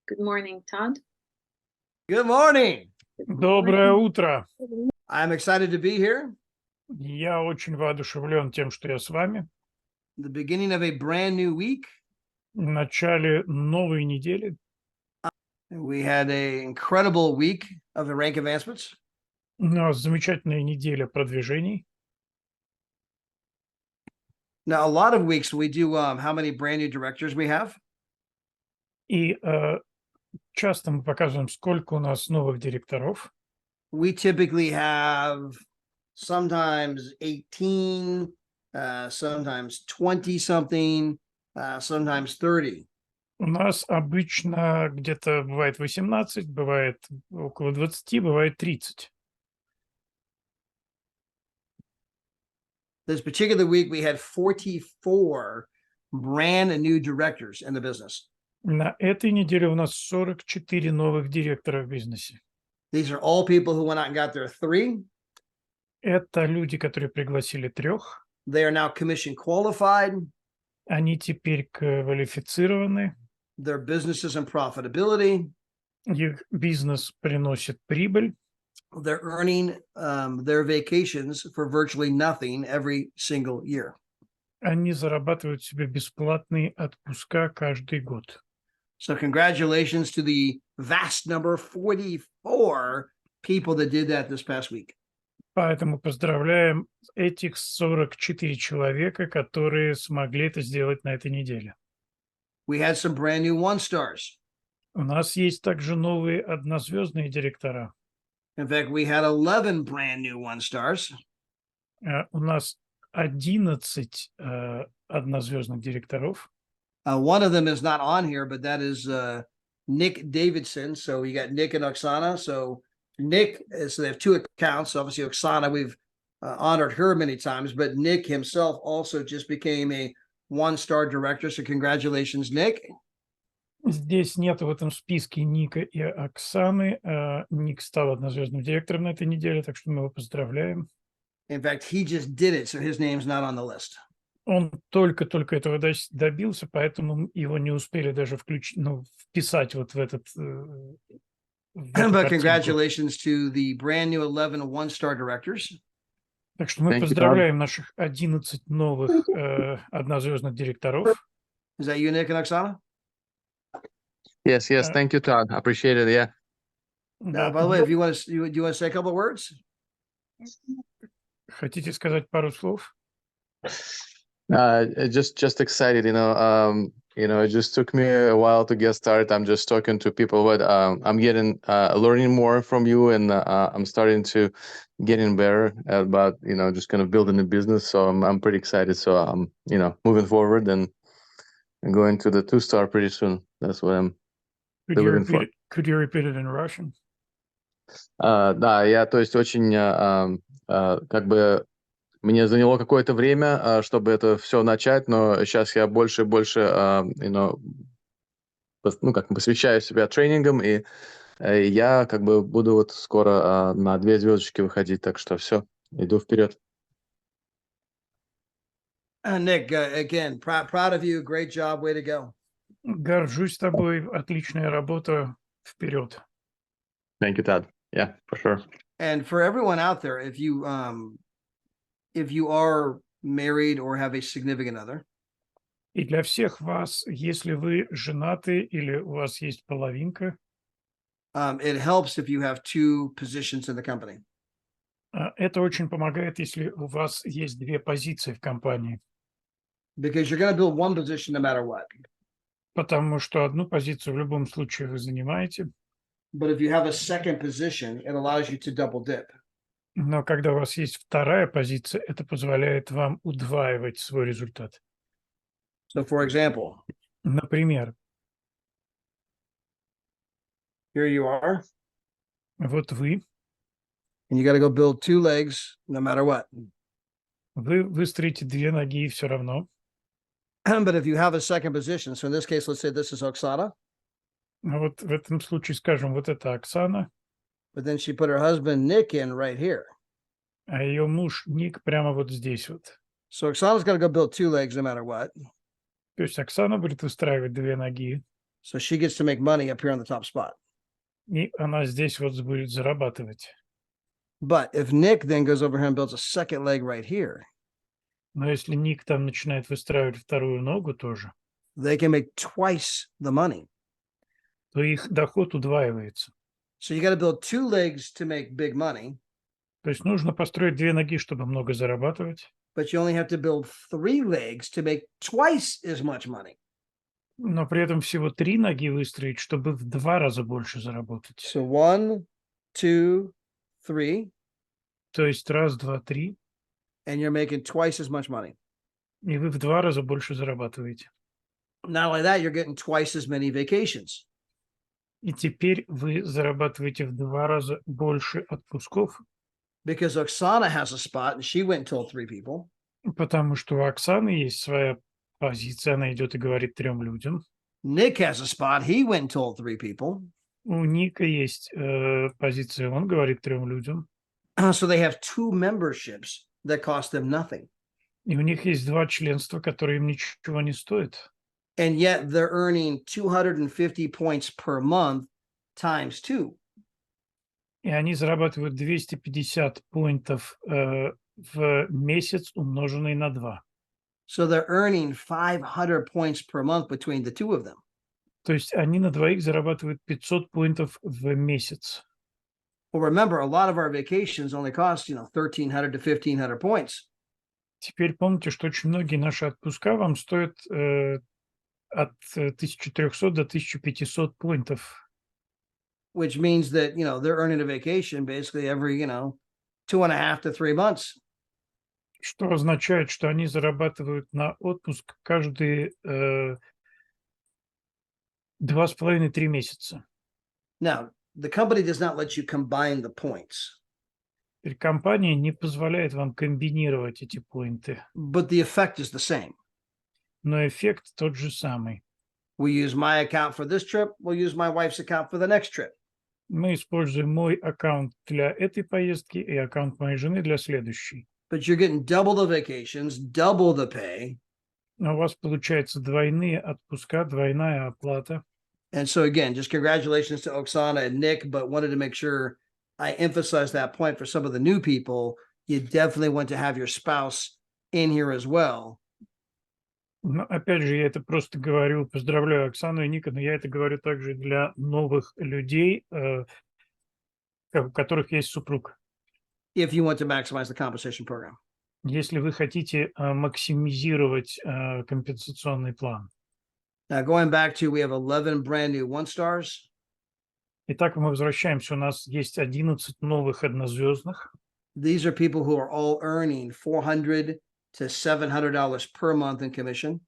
Good morning, Todd. Good morning. Доброе утро. I'm excited to be here. Я очень воодушевлен тем, что я с вами. The beginning of a brand new week. В начале новой недели. We had an incredible week of the rank advancements. У нас замечательная неделя продвижений. Now, a lot of weeks we do how many brand new directors we have. И часто мы показываем, сколько у нас новых директоров. We typically have sometimes 18, sometimes 20 something, sometimes 30. У нас обычно где-то бывает 18, бывает около 20, бывает 30. This particular week we had 44 brand new directors in the business. На этой неделе у нас 44 новых директора в бизнесе. These are all people who went out and got their 3. Это люди, которые пригласили 3. They are now commission qualified. Они теперь квалифицированы. Their businesses and profitability. Их бизнес приносит прибыль. They're earning their vacations for virtually nothing every single year. Они зарабатывают себе бесплатные отпуска каждый год. So congratulations to the vast number, 44 people that did that this past week. Поэтому поздравляем этих 44 человека, которые смогли это сделать на этой неделе. We had some brand new 1-stars. У нас есть также новые однозвездные директора. In fact, we had 11 brand new 1-stars. У нас 11 однозвездных директоров. One of them is not on here, but that is Nick Davidson. So you got Nick and Oksana. So Nick, so they have 2 accounts. Obviously, Oksana, we've honored her many times, but Nick himself also just became a 1-star director. So congratulations, Nick. Здесь нет в этом списке Ника и Оксаны. Ник стал однозвездным директором на этой неделе, так что мы его поздравляем. In fact, he just did it, so his name's not on the list. Он только этого добился, поэтому его не успели даже вписать вот в этот... But congratulations to the brand new 11 1-star directors. Так что мы поздравляем наших 11 новых однозвездных директоров. Is that you, Nick and Oksana? Yes. Thank you, Todd. Appreciate it. Yeah. By the way, if you want to, do you want to say a couple of words? Хотите сказать пару слов? Just excited, it just took me a while to get started. I'm just talking to people, but I'm getting learning more from you, and I'm starting to getting better about just kind of building a business. So I'm pretty excited. So I'm moving forward and going to the 2-star pretty soon. That's what I'm looking for. Could you repeat it in Russian? Да, я, то есть, очень как бы мне заняло какое-то время, чтобы это все начать, но сейчас я больше и больше, посвящаю себя тренингам, и я как бы буду вот скоро на 2 звездочки выходить, так что все, иду вперед. Nick, again, proud of you. Great job. Way to go. Горжусь тобой. Отличная работа. Вперед. Thank you, Todd. Yeah, for sure. And for everyone out there, if you are married or have a significant other, и для всех вас, если вы женаты или у вас есть половинка, it helps if you have 2 positions in the company. Это очень помогает, если у вас есть 2 позиции в компании. Because you're going to build one position no matter what. Потому что одну позицию в любом случае вы занимаете. But if you have a second position, it allows you to double dip. Но когда у вас есть 2-я позиция, это позволяет вам удваивать свой результат. So, for example, например, here you are. Вот вы. And you got to go build 2 legs no matter what. Вы выстроите 2 ноги и все равно. But if you have a second position, so in this case, let's say this is Oksana. Вот в этом случае, скажем, вот это Оксана. But then she put her husband Nick in right here. А ее муж Ник прямо вот здесь вот. So Oksana's got to go build 2 legs no matter what. То есть Оксана будет выстраивать 2 ноги. So she gets to make money up here on the top spot. И она здесь вот будет зарабатывать. But if Nick then goes over here and builds a second leg right here, Но если Ник там начинает выстраивать вторую ногу тоже, they can make twice the money. то их доход удваивается. So you got to build two legs to make big money, То есть нужно построить две ноги, чтобы много зарабатывать, but you only have to build three legs to make twice as much money. но при этом всего три ноги выстроить, чтобы в 2 раза больше заработать. So 1, 2, 3, То есть раз, два, три, and you're making twice as much money. и вы в 2 раза больше зарабатываете. Not only that, you're getting twice as many vacations. И теперь вы зарабатываете в 2 раза больше отпусков, Because Oksana has a spot and she went and told 3 people. потому что у Оксаны есть своя позиция, она идет и говорит 3 людям. Nick has a spot. He went and told 3 people. У Ника есть позиция, он говорит 3 людям. So they have 2 memberships that cost them nothing. И у них есть 2 членства, которые им ничего не стоят. And yet they're earning 250 points per month times 2. И они зарабатывают 250 поинтов в месяц, умноженный на 2. So they're earning 500 points per month between the two of them. То есть они на двоих зарабатывают 500 поинтов в месяц. Well, remember, a lot of our vacations only cost, 1,300 to 1,500 points. Теперь помните, что очень многие наши отпуска вам стоят от 1300 до 1500 поинтов. Which means that, they're earning a vacation basically every, 2.5 to 3 months. Что означает, что они зарабатывают на отпуск каждые 2,5-3 месяца. Now, the company does not let you combine the points, Теперь компания не позволяет вам комбинировать эти поинты, but the effect is the same. но эффект тот же самый. We use my account for this trip. We'll use my wife's account for the next trip. Мы используем мой аккаунт для этой поездки и аккаунт моей жены для следующей. But you're getting double the vacations, double the pay. Но у вас получается двойные отпуска, двойная оплата. And so again, just congratulations to Oksana and Nick, but wanted to make sure I emphasize that point for some of the new people. You definitely want to have your spouse in here as well. Но опять же, я это просто говорю, поздравляю Оксану и Ника, но я это говорю также для новых людей, у которых есть супруг. If you want to maximize the compensation program. Если вы хотите максимизировать компенсационный план. Now, going back to, we have 11 brand new 1-stars. Итак, мы возвращаемся. У нас есть 11 новых однозвездных. These are people who are all earning $400 to $700 per month in commission.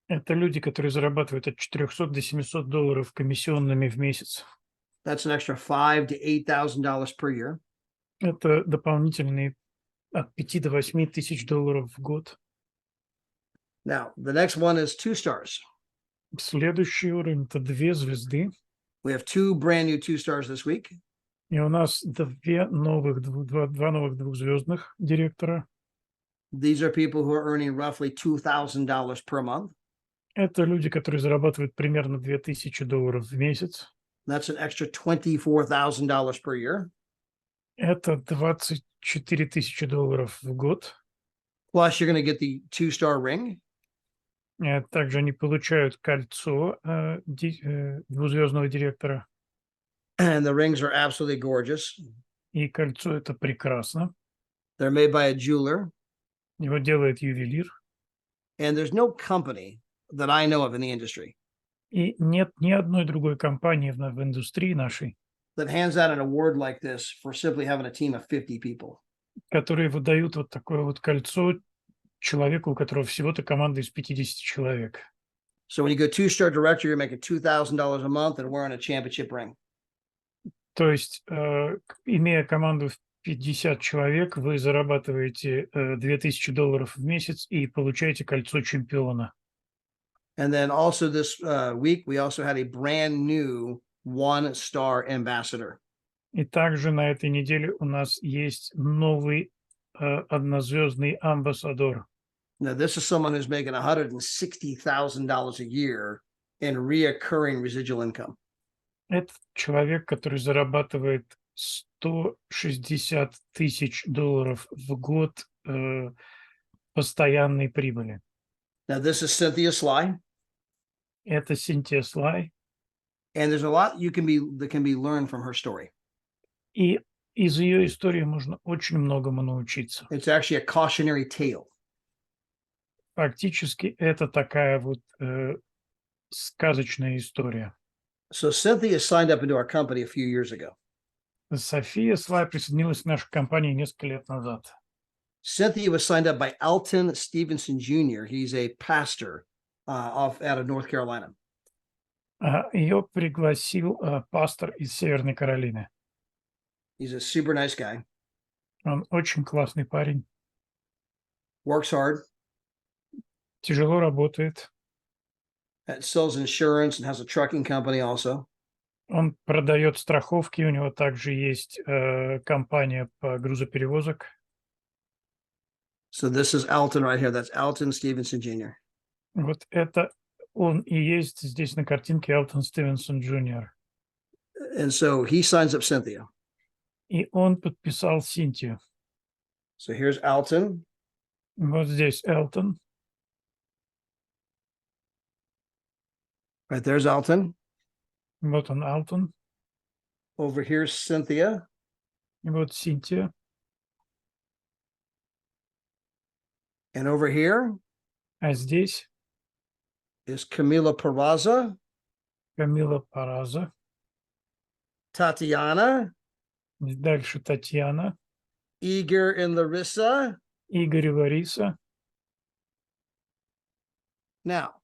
Это люди, которые зарабатывают от 400 до 700 долларов комиссионными в месяц. That's an extra $5,000 to $8,000 per year. Это дополнительные от 5 до 8 тысяч долларов в год. Now, the next one is 2-stars. Следующий уровень – это 2 звезды. We have 2 brand new 2-stars this week. И у нас два новых двухзвездных директора. These are people who are earning roughly $2,000 per month. Это люди, которые зарабатывают примерно 2000 долларов в месяц. That's an extra $24,000 per year. Это 24 тысячи долларов в год. Plus, you're going to get the 2-star ring. Также они получают кольцо двузвездного директора. And the rings are absolutely gorgeous. И кольцо это прекрасно. They're made by a jeweler. Его делает ювелир. And there's no company that I know of in the industry И нет ни одной другой компании в индустрии нашей, that hands out an award like this for simply having a team of 50 people. которые выдают вот такое вот кольцо человеку, у которого всего-то команда из 50 человек. So when you go 2-star director, you're making $2,000 a month and wearing a championship ring. То есть, имея команду в 50 человек, вы зарабатываете 2000 долларов в месяц и получаете кольцо чемпиона. And then also this week, we also had a brand new 1-star ambassador. И также на этой неделе у нас есть новый однозвездный амбассадор. Now, this is someone who's making $160,000 a year in reoccurring residual income. Это человек, который зарабатывает 160 тысяч долларов в год постоянной прибыли. Now, this is Cynthia Sly, Это Синтия Слай. and there's a lot that can be learned from her story. И из ее истории можно очень многому научиться. It's actually a cautionary tale. Фактически это такая вот сказочная история. So Cynthia signed up into our company a few years ago. София Слай присоединилась к нашей компании несколько лет назад. Cynthia was signed up by Alton Stevenson Jr. He's a pastor out of North Carolina. Ее пригласил пастор из Северной Каролины. He's a super nice guy, Он очень классный парень, works hard, тяжело работает. sells insurance and has a trucking company also. Он продает страховки, у него также есть компания по грузоперевозок. So this is Alton right here. That's Alton Stevenson Jr. Вот это он и есть здесь на картинке Элтон Стивенсон Джуниор. And so he signs up Cynthia. И он подписал Синтию. So here's Alton. Вот здесь Элтон, Right there's Alton. вот он Алтон, Over here's Cynthia. и вот Синтия. And over here А здесь is Camila Peraza, Камила Параза, Tatiana, дальше Татьяна, Igor and Larissa. Игорь и Лариса. Now,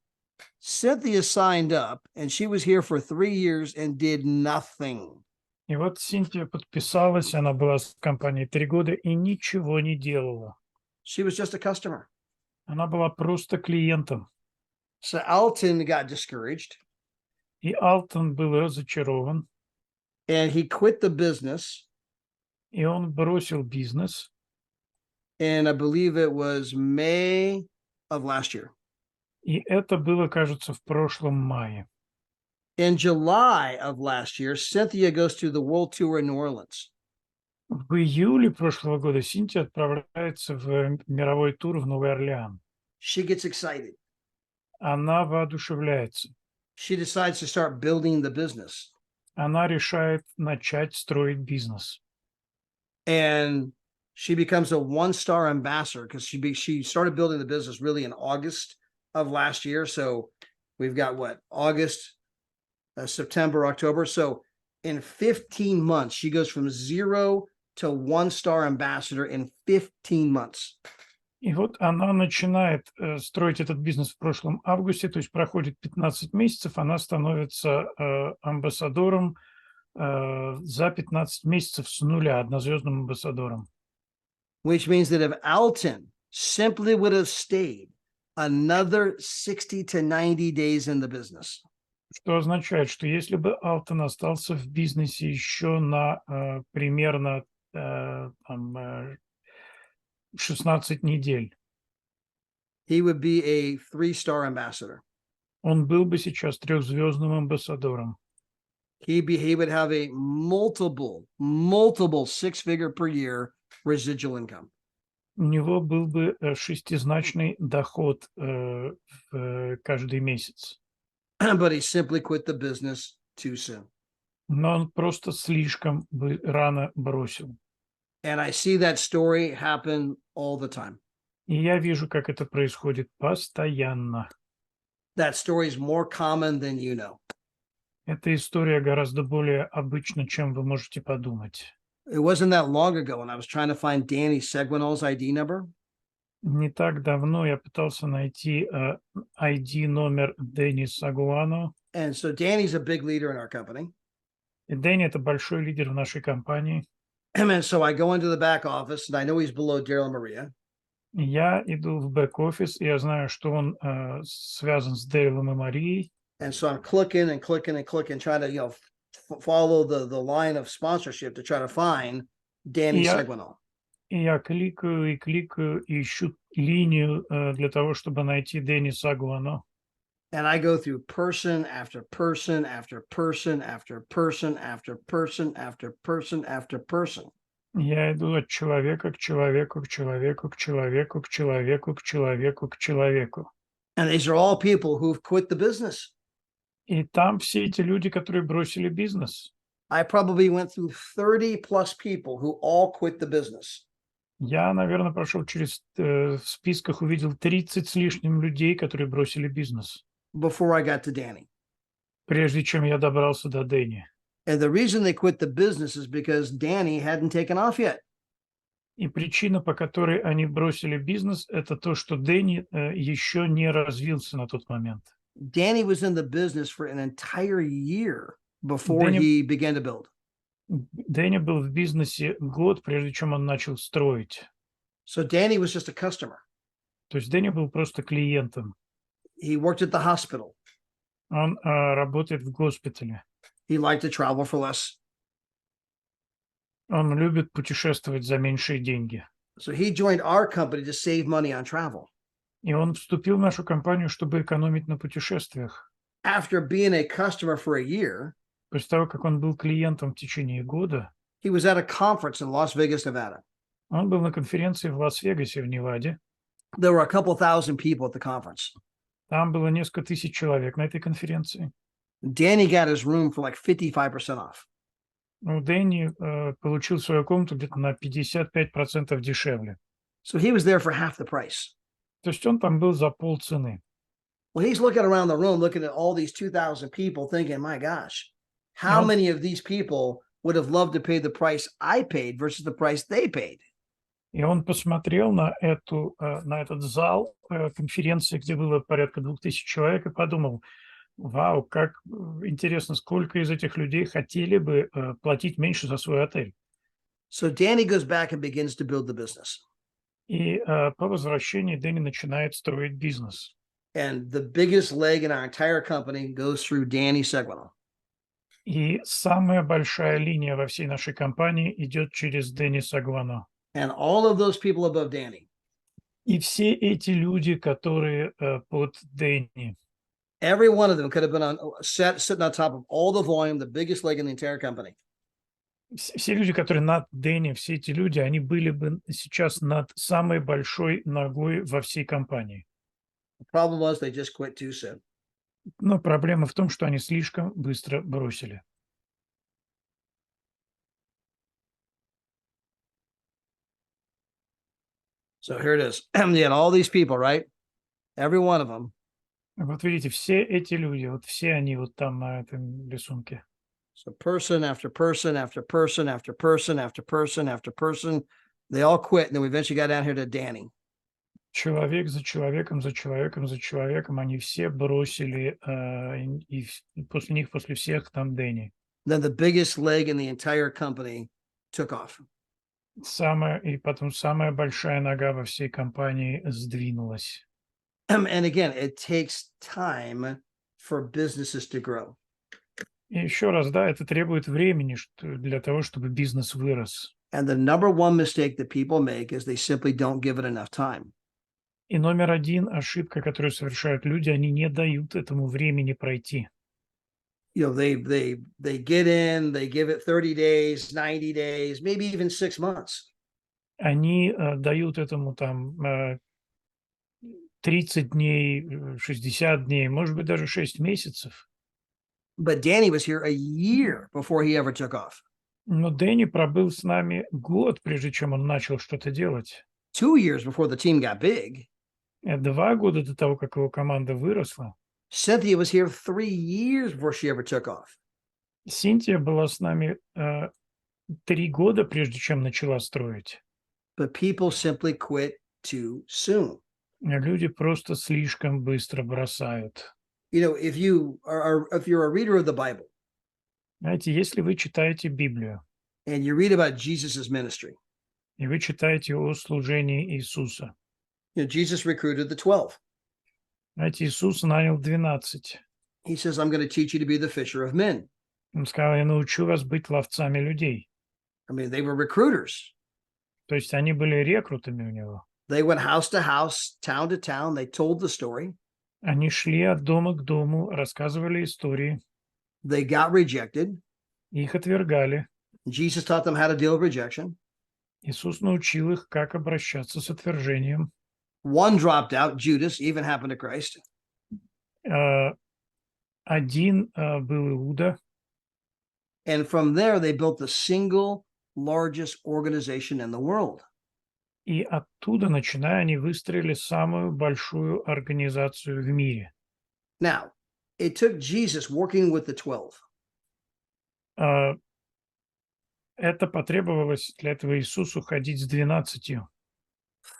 Cynthia signed up and she was here for 3 years and did nothing. И вот Синтия подписалась, она была в компании 3 года и ничего не делала. She was just a customer. Она была просто клиентом. So Alton got discouraged И Алтон был разочарован, and he quit the business. и он бросил бизнес. And I believe it was May of last year. И это было, кажется, в прошлом мае. In July of last year, Cynthia goes to the world tour in New Orleans. В июле прошлого года Синтия отправляется в мировой тур в Новый Орлеан. She gets excited. Она воодушевляется. She decides to start building the business. Она решает начать строить бизнес. And she becomes a one-star ambassador because she started building the business really in August of last year. So we've got what? August, September, October. So in 15 months, she goes from 0 to one-star ambassador in 15 months. И вот она начинает строить этот бизнес в прошлом августе, то есть проходит 15 месяцев, она становится амбассадором за 15 месяцев с нуля, однозвездным амбассадором. Which means that if Alton simply would have stayed another 60 to 90 days in the business, Что означает, что если бы Алтон остался в бизнесе еще на примерно 16 недель, he would be a 3-star ambassador. он был бы сейчас трехзвездным амбассадором. He would have a multiple 6-figure per year residual income. У него был бы шестизначный доход каждый месяц. But he simply quit the business too soon. Но он просто слишком рано бросил. And I see that story happen all the time. И я вижу, как это происходит постоянно. That story is more common than you know. Эта история гораздо более обычна, чем вы можете подумать. It wasn't that long ago when I was trying to find Danny Seguinal's ID number. Не так давно я пытался найти ID-номер Дэнни Сагуано. And so Danny's a big leader in our company. И Дэнни – это большой лидер в нашей компании. And so I go into the back office and I know he's below Daryl and Maria. Я иду в бэк-офис, и я знаю, что он связан с Дэрилом и Марией. And so I'm clicking, trying to, follow the line of sponsorship to try to find Danny Seguinal. И я кликаю и ищу линию для того, чтобы найти Дэнни Сагуано. And I go through person after person after person after person after person after person after person. Я иду от человека к человеку, к человеку, к человеку, к человеку, к человеку, к человеку. And these are all people who've quit the business. И там все эти люди, которые бросили бизнес. I probably went through 30 plus people who all quit the business. Я, наверное, прошел через в списках, увидел 30 с лишним людей, которые бросили бизнес, Before I got to Danny. прежде чем я добрался до Дэнни. And the reason they quit the business is because Danny hadn't taken off yet. И причина, по которой они бросили бизнес, это то, что Дэнни еще не развился на тот момент. Danny was in the business for an entire year before Danny- he began to build. Дэнни был в бизнесе год, прежде чем он начал строить. So Danny was just a customer. То есть Дэнни был просто клиентом. He worked at the hospital. Он работает в госпитале. He liked to travel for less. Он любит путешествовать за меньшие деньги. So he joined our company to save money on travel. И он вступил в нашу компанию, чтобы экономить на путешествиях. After being a customer for a year, После того, как он был клиентом в течение года, he was at a conference in Las Vegas, Nevada. он был на конференции в Лас-Вегасе, в Неваде. There were a couple thousand people at the conference. Там было несколько тысяч человек на этой конференции. Danny got his room for like 55% off. У Дэнни получил свою комнату где-то на 55% дешевле. So he was there for half the price. То есть он там был за полцены. Well, he's looking around the room, looking at all these 2,000 people, thinking, my gosh, how Yep. many of these people would have loved to pay the price I paid versus the price they paid? И он посмотрел на этот зал конференции, где было порядка 2000 человек, и подумал, вау, как интересно, сколько из этих людей хотели бы платить меньше за свой отель. So Danny goes back and begins to build the business. И по возвращении Дэнни начинает строить бизнес. And the biggest leg in our entire company goes through Danny Seguin. И самая большая линия во всей нашей компании идет через Дэнни Сагвано. And all of those people above Danny, И все эти люди, которые под Дэнни, every one of them could have been sitting on top of all the volume, the biggest leg in the entire company. все люди, которые над Дэнни, все эти люди, они были бы сейчас над самой большой ногой во всей компании. The problem was they just quit too soon. Но проблема в том, что они слишком быстро бросили. So here it is. You had all these people, right? Every one of them. Вот видите, все эти люди, вот все они вот там на этом рисунке. So person after person after person after person after person after person, they all quit. And then we eventually got down here to Danny. Человек за человеком, за человеком, за человеком, они все бросили, и после них, после всех, там Дэнни. Then the biggest leg in the entire company took off. И потом самая большая нога во всей компании сдвинулась. And again, it takes time for businesses to grow. И еще раз, да, это требует времени для того, чтобы бизнес вырос. And the number one mistake that people make is they simply don't give it enough time. И номер один ошибка, которую совершают люди, они не дают этому времени пройти. You know, they get in, they give it 30 days, 90 days, maybe even 6 months. Они дают этому там 30 дней, 60 дней, может быть, даже 6 месяцев. But Danny was here a year before he ever took off. Но Дэнни пробыл с нами год, прежде чем он начал что-то делать. 2 years before the team got big. 2 года до того, как его команда выросла. Cynthia was here 3 years before she ever took off. Синтия была с нами 3 года, прежде чем начала строить. But people simply quit too soon. Люди просто слишком быстро бросают. You know, if you're a reader of the Bible Знаете, если вы читаете Библию, and you read about Jesus's ministry, и вы читаете о служении Иисуса, you know, Jesus recruited the 12. знаете, Иисус нанял 12. He says, I'm going to teach you to be the fisher of men. Он сказал, я научу вас быть ловцами людей. I mean, they were recruiters. То есть они были рекрутами у него. They went house to house, town to town. They told the story. Они шли от дома к дому, рассказывали истории, They got rejected. их отвергали. Jesus taught them how to deal with rejection. Иисус научил их, как обращаться с отвержением. One dropped out, Judas, even happened to Christ. Один был Иуда, And from there, they built the single largest organization in the world. и оттуда, начиная, они выстроили самую большую организацию в мире. Now, it took Jesus working with the 12 Это потребовалось для этого Иисусу ходить с 12,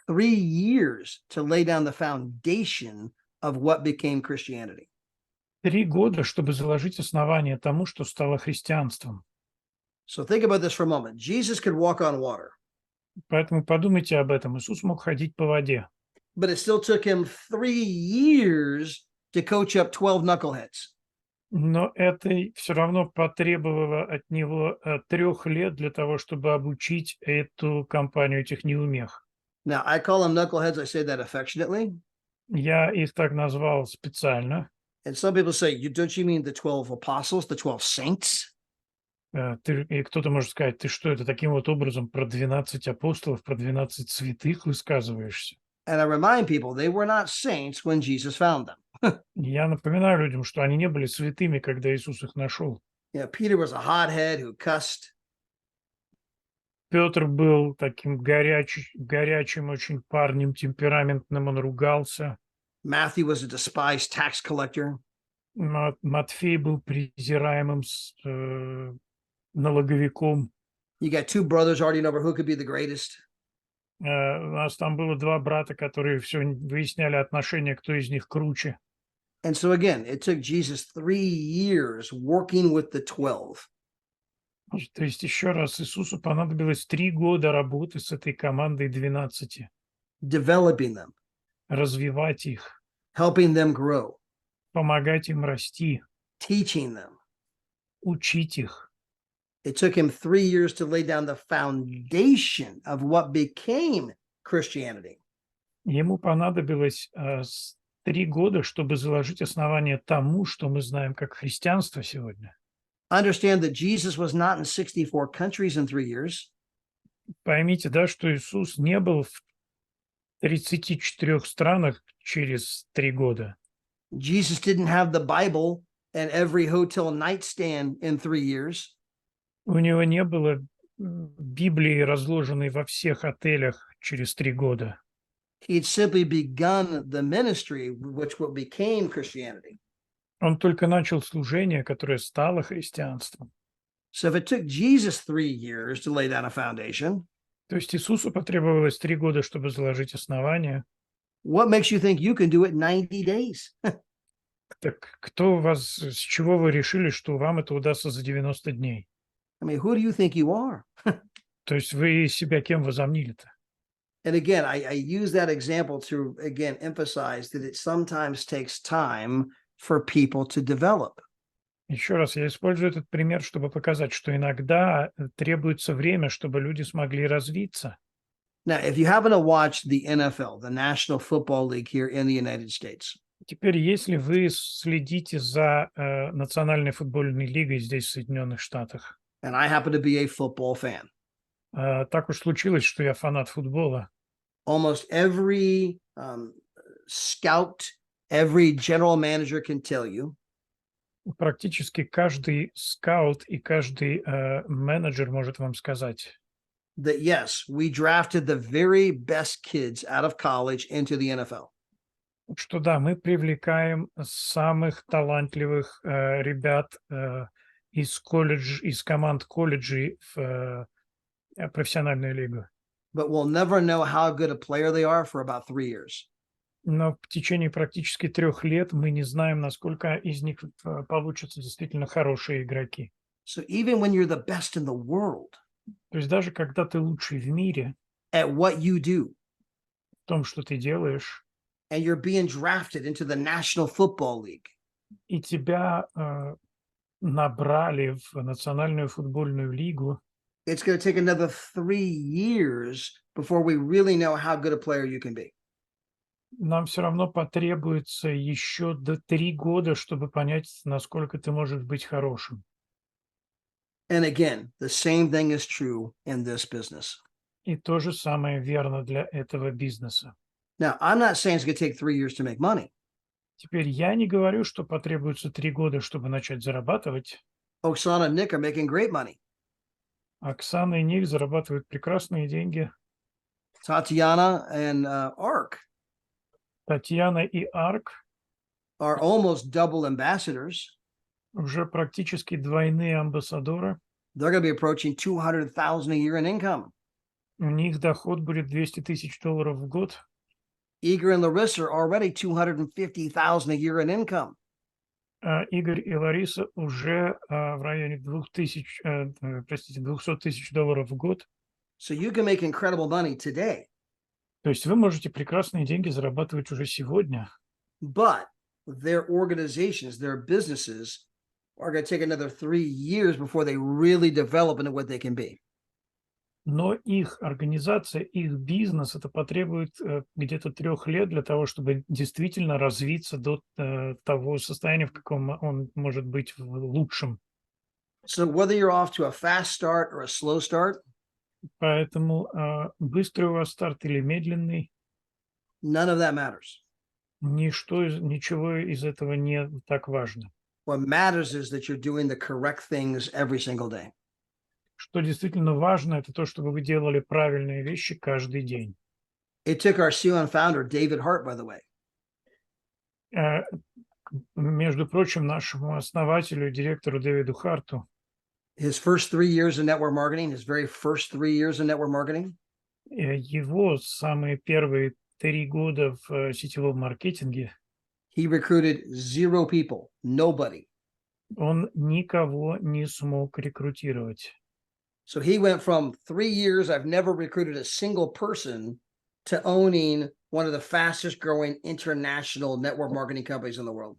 3 years to lay down the foundation of what became Christianity. 3 года, чтобы заложить основание тому, что стало христианством. So think about this for a moment. Jesus could walk on water, Поэтому подумайте об этом. Иисус мог ходить по воде, but it still took him 3 years to coach up 12 knuckleheads. но это все равно потребовало от него 3 лет для того, чтобы обучить эту компанию, этих неумех. Now, I call them knuckleheads. I say that affectionately. Я их так назвал специально. And some people say, don't you mean the 12 apostles, the 12 saints? И кто-то может сказать, ты что, это таким вот образом про 12 апостолов, про 12 святых высказываешься? And I remind people they were not saints when Jesus found them. Я напоминаю людям, что они не были святыми, когда Иисус их нашел. Peter was a hothead who cussed. Петр был таким горячим очень парнем, темпераментным, он ругался. Matthew was a despised tax collector. Матфей был презираемым налоговиком. You got 2 brothers arguing over who could be the greatest. У нас там было 2 брата, которые все выясняли отношения, кто из них круче. And so again, it took Jesus 3 years working with the 12. То есть еще раз, Иисусу понадобилось 3 года работы с этой командой 12, Developing them, развивать их, helping them grow, помогать им расти, teaching them. учить их. It took him 3 years to lay down the foundation of what became Christianity. Ему понадобилось 3 года, чтобы заложить основание тому, что мы знаем как христианство сегодня. Understand that Jesus was not in 64 countries in 3 years. Поймите, да, что Иисус не был в 34 странах через 3 года. Jesus didn't have the Bible in every hotel nightstand in 3 years. У него не было Библии, разложенной во всех отелях через 3 года. He had simply begun the ministry, which what became Christianity. Он только начал служение, которое стало христианством. So if it took Jesus 3 years to lay down a foundation, То есть Иисусу потребовалось 3 года, чтобы заложить основание. what makes you think you can do it in 90 days? Так с чего вы решили, что вам это удастся за 90 дней? I mean, who do you think you are? То есть вы себя кем возомнили-то? And again, I use that example to, again, emphasize that it sometimes takes time for people to develop. Еще раз, я использую этот пример, чтобы показать, что иногда требуется время, чтобы люди смогли развиться. Now, if you happen to watch the NFL, the National Football League here in the United States, Теперь, если вы следите за Национальной футбольной лигой здесь, в Соединенных Штатах, and I happen to be a football fan, так уж случилось, что я фанат футбола. almost every scout, every general manager can tell you Практически каждый скаут и каждый менеджер может вам сказать, that, yes, we drafted the very best kids out of college into the NFL. что да, мы привлекаем самых талантливых ребят из команд колледжей в профессиональную лигу. But we'll never know how good a player they are for about 3 years. Но в течение практически 3 лет мы не знаем, насколько из них получатся действительно хорошие игроки. So even when you're the best in the world То есть даже когда ты лучший в мире at what you do, в том, что ты делаешь, and you're being drafted into the National Football League, и тебя набрали в Национальную футбольную лигу, it's going to take another 3 years before we really know how good a player you can be. нам все равно потребуется еще до 3 года, чтобы понять, насколько ты можешь быть хорошим. And again, the same thing is true in this business. И то же самое верно для этого бизнеса. Now, I'm not saying it's going to take 3 years to make money. Теперь я не говорю, что потребуется 3 года, чтобы начать зарабатывать. Oksana and Nick are making great money. Оксана и Ник зарабатывают прекрасные деньги. Tatiana and Ark Татьяна и Арк are almost double ambassadors. уже практически двойные амбассадоры. They're going to be approaching 200,000 a year in income. У них доход будет $200,000 в год. Igor and Larissa are already 250,000 a year in income. А Игорь и Лариса уже в районе $200,000 в год. So you can make incredible money today, То есть вы можете прекрасные деньги зарабатывать уже сегодня. but their organizations, their businesses are going to take another 3 years before they really develop into what they can be. Но их организация, их бизнес, это потребует где-то 3 лет для того, чтобы действительно развиться до того состояния, в каком он может быть в лучшем. So whether you're off to a fast start or a slow start, Поэтому быстрый у вас старт или медленный, none of that matters. ничего из этого не так важно. What matters is that you're doing the correct things every single day. Что действительно важно, это то, чтобы вы делали правильные вещи каждый день. It took our CEO and founder, David Hart, by the way, Между прочим, нашему основателю и директору Дэвиду Харту his first 3 years in network marketing, his very first 3 years in network marketing, его самые первые 3 года в сетевом маркетинге he recruited 0 people, nobody. он никого не смог рекрутировать. So he went from 3 years, I've never recruited a single person, to owning one of the fastest growing international network marketing companies in the world.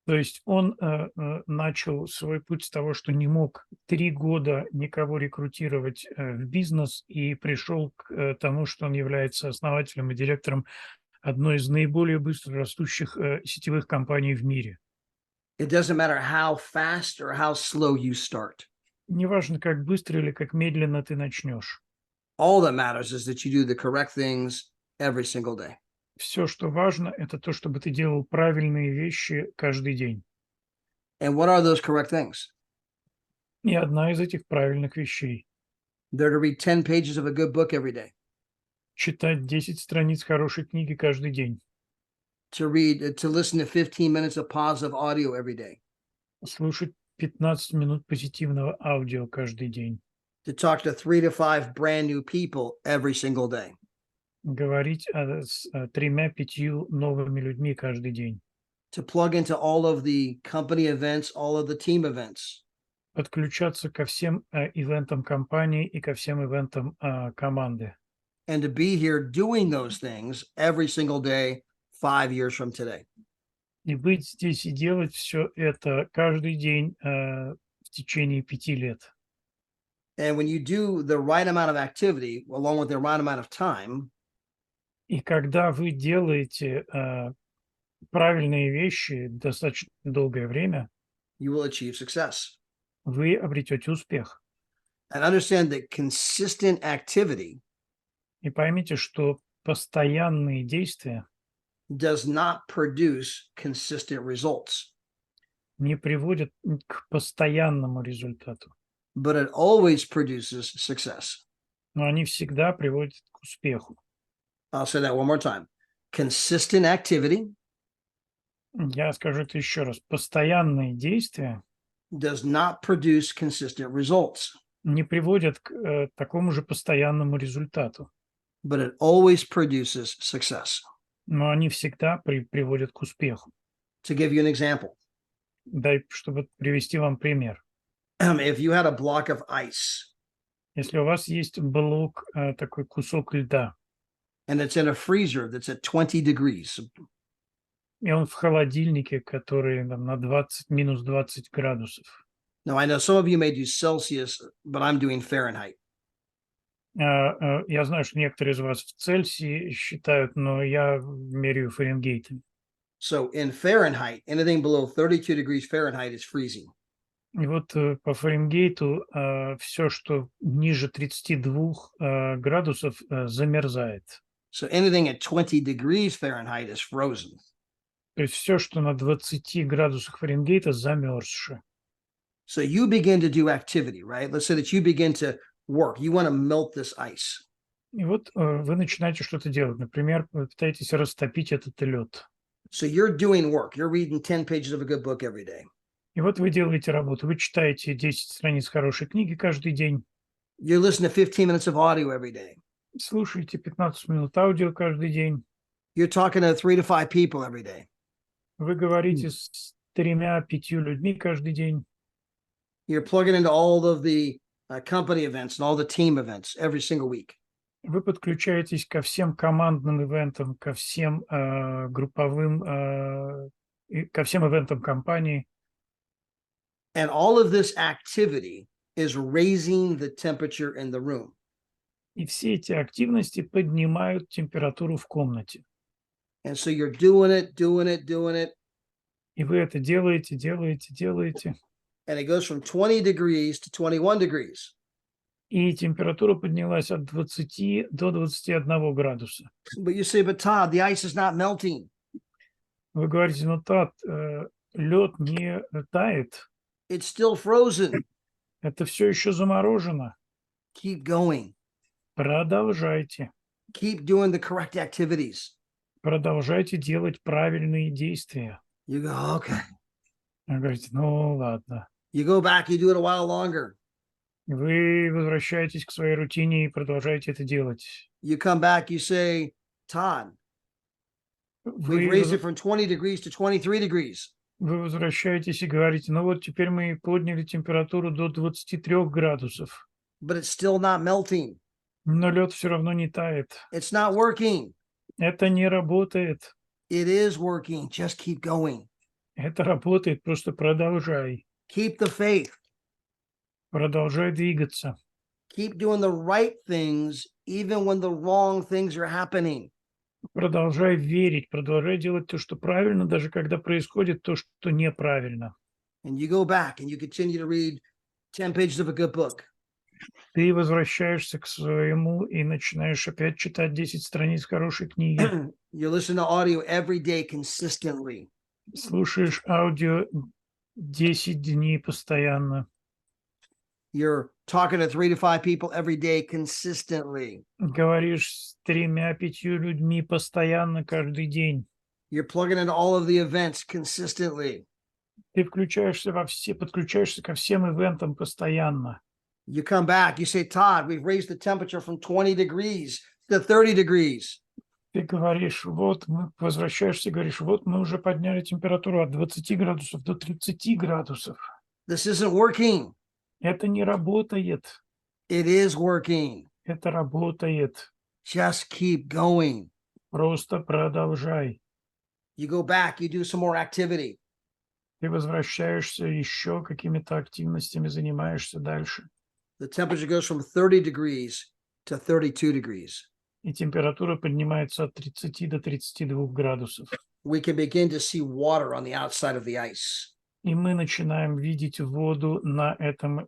То есть он начал свой путь с того, что не мог 3 года никого рекрутировать в бизнес и пришел к тому, что он является основателем и директором одной из наиболее быстро растущих сетевых компаний в мире. It doesn't matter how fast or how slow you start. Неважно, как быстро или как медленно ты начнешь. All that matters is that you do the correct things every single day. Все, что важно, это то, чтобы ты делал правильные вещи каждый день. And what are those correct things? И одна из этих правильных вещей They're to read 10 pages of a good book every day, – читать 10 страниц хорошей книги каждый день, to listen to 15 minutes of positive audio every day, слушать 15 минут позитивного аудио каждый день, to talk to 3 to 5 brand new people every single day, говорить с 3-5 новыми людьми каждый день, to plug into all of the company events, all of the team events, подключаться ко всем ивентам компании и ко всем ивентам команды. and to be here doing those things every single day 5 years from today. И быть здесь и делать все это каждый день в течение 5 лет. And when you do the right amount of activity along with the right amount of time, И когда вы делаете правильные вещи достаточно долгое время, you will achieve success. вы обретете успех. And understand that consistent activity И поймите, что постоянные действия does not produce consistent results, не приводят к постоянному результату, but it always produces success. но они всегда приводят к успеху. I'll say that one more time. Consistent activity Я скажу это еще раз. Постоянные действия does not produce consistent results, не приводят к такому же постоянному результату, but it always produces success. но они всегда приводят к успеху. To give you an example, Чтобы привести вам пример. if you had a block of ice Если у вас есть блок, такой кусок льда, and it's in a freezer that's at 20 degrees, и он в холодильнике, который там, на минус 20 градусов. now I know some of you may do Celsius, but I'm doing Fahrenheit. Я знаю, что некоторые из вас в Цельсии считают, но я меряю Фаренгейтами. So in Fahrenheit, anything below 32 degrees Fahrenheit is freezing. И вот по Фаренгейту все, что ниже 32 градусов, замерзает. So anything at 20 degrees Fahrenheit is frozen. То есть все, что на 20 градусах Фаренгейта, замерзше. So you begin to do activity, right? Let's say that you begin to work. You want to melt this ice. И вот вы начинаете что-то делать. Например, вы пытаетесь растопить этот лед. So you're doing work. You're reading 10 pages of a good book every day. И вот вы делаете работу. Вы читаете 10 страниц хорошей книги каждый день. You're listening to 15 minutes of audio every day. Слушаете 15 минут аудио каждый день. You're talking to 3 to 5 people every day. Вы говорите с 3-5 людьми каждый день. You're plugging into all of the company events and all the team events every single week. Вы подключаетесь ко всем командным ивентам, ко всем групповым, ко всем ивентам компании. And all of this activity is raising the temperature in the room. И все эти активности поднимают температуру в комнате. And so you're doing it, doing it, doing it. И вы это делаете. And it goes from 20 degrees to 21 degrees. И температура поднялась от 20 до 21 градуса. But you say, but Todd, the ice is not melting. Вы говорите, ну, Тад, лед не тает. It's still frozen. Это все еще заморожено. Keep going. Продолжайте. Keep doing the correct activities. Продолжайте делать правильные действия. You go, okay. Вы говорите, ну, ладно. You go back, you do it a while longer. Вы возвращаетесь к своей рутине и продолжаете это делать. You come back, you say, Todd, we've raised it from 20 degrees to 23 degrees. Вы возвращаетесь и говорите, ну вот теперь мы подняли температуру до 23 градусов. But it's still not melting. Но лед все равно не тает. It's not working. Это не работает. It is working. Just keep going. Это работает, просто продолжай. Keep the faith. Продолжай двигаться. Keep doing the right things even when the wrong things are happening. Продолжай верить, продолжай делать то, что правильно, даже когда происходит то, что неправильно. And you go back and you continue to read 10 pages of a good book. Ты возвращаешься к своему и начинаешь опять читать 10 страниц хорошей книги. You listen to audio every day consistently. Слушаешь аудио 10 дней постоянно. You're talking to 3 to 5 people every day consistently. Говоришь с 3-5 людьми постоянно каждый день. You're plugging into all of the events consistently. Ты подключаешься ко всем ивентам постоянно. You come back, you say, Todd, we've raised the temperature from 20 degrees to 30 degrees. Ты говоришь, вот, возвращаешься и говоришь, вот мы уже подняли температуру от 20 градусов до 30 градусов. This isn't working. Это не работает. It is working. Это работает. Just keep going. Просто продолжай. You go back, you do some more activity. Ты возвращаешься, еще какими-то активностями занимаешься дальше. The temperature goes from 30 degrees to 32 degrees. И температура поднимается от 30 до 32 градусов. We can begin to see water on the outside of the ice. И мы начинаем видеть воду на этом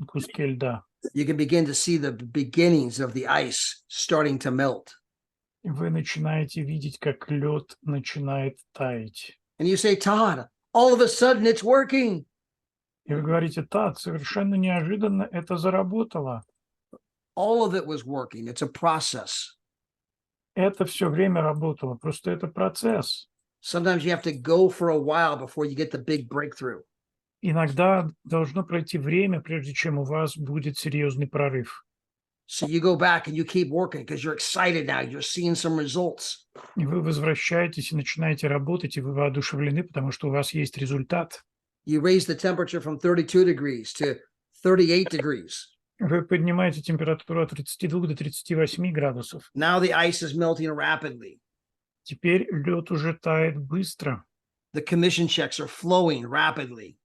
куске льда. You can begin to see the beginnings of the ice starting to melt. И вы начинаете видеть, как лед начинает таять. And you say, Todd, all of a sudden it's working. И вы говорите, так, совершенно неожиданно это заработало. All of it was working. It's a process. Это все время работало, просто это процесс. Sometimes you have to go for a while before you get the big breakthrough. Иногда должно пройти время, прежде чем у вас будет серьезный прорыв. So you go back and you keep working because you're excited now. You're seeing some results. И вы возвращаетесь и начинаете работать, и вы воодушевлены, потому что у вас есть результат. You raise the temperature from 32 degrees to 38 degrees. Вы поднимаете температуру от 32 до 38 градусов. Now the ice is melting rapidly. Теперь лед уже тает быстро. The commission checks are flowing rapidly.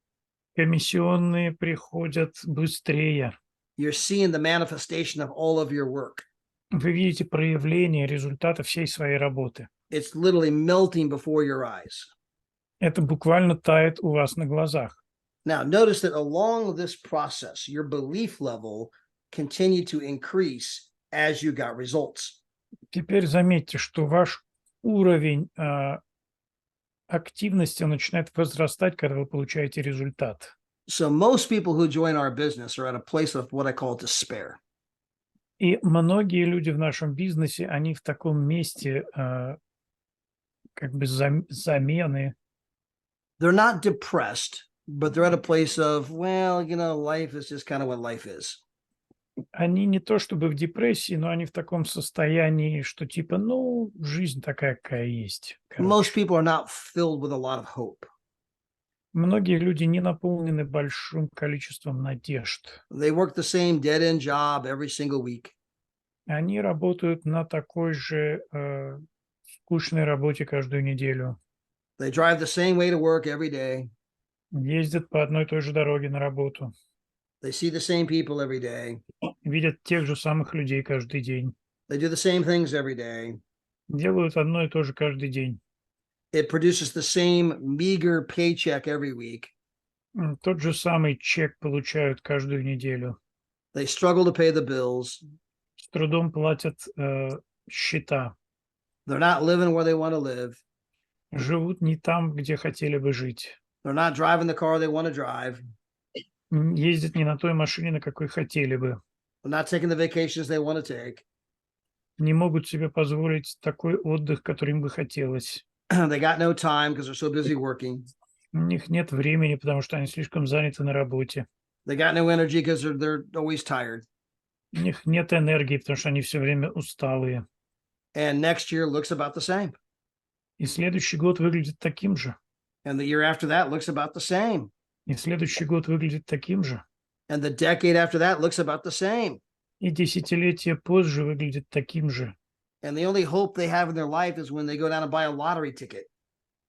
Комиссионные приходят быстрее. you're seeing the manifestation of all of your work. Вы видите проявление результата всей своей работы. It's literally melting before your eyes. Это буквально тает у вас на глазах. Now, notice that along this process, your belief level continued to increase as you got results. Теперь заметьте, что ваш уровень активности начинает возрастать, когда вы получаете результат. So most people who join our business are at a place of what I call despair. И многие люди в нашем бизнесе, они в таком месте как бы замены. They're not depressed, but they're at a place of, well, life is just kind of what life is. Они не то чтобы в депрессии, но они в таком состоянии, что типа, ну, жизнь такая, какая есть. Most Короче. people are not filled with a lot of hope. Многие люди не наполнены большим количеством надежд. They work the same dead-end job every single week. Они работают на такой же скучной работе каждую неделю. They drive the same way to work every day. Ездят по одной и той же дороге на работу. They see the same people every day. Видят тех же самых людей каждый день. They do the same things every day. Делают одно и то же каждый день. It produces the same meager paycheck every week. Тот же самый чек получают каждую неделю. They struggle to pay the bills. С трудом платят счета. They're not living where they want to live. Живут не там, где хотели бы жить. They're not driving the car they want to drive. Ездят не на той машине, на какой хотели бы. They're not taking the vacations they want to take. Не могут себе позволить такой отдых, который им бы хотелось. They got no time because they're so busy working. У них нет времени, потому что они слишком заняты на работе. They got no energy because they're always tired. У них нет энергии, потому что они все время усталые. And next year looks about the same. И следующий год выглядит таким же. And the year after that looks about the same. И следующий год выглядит таким же. And the decade after that looks about the same. И десятилетия позже выглядит таким же. And the only hope they have in their life is when they go down and buy a lottery ticket.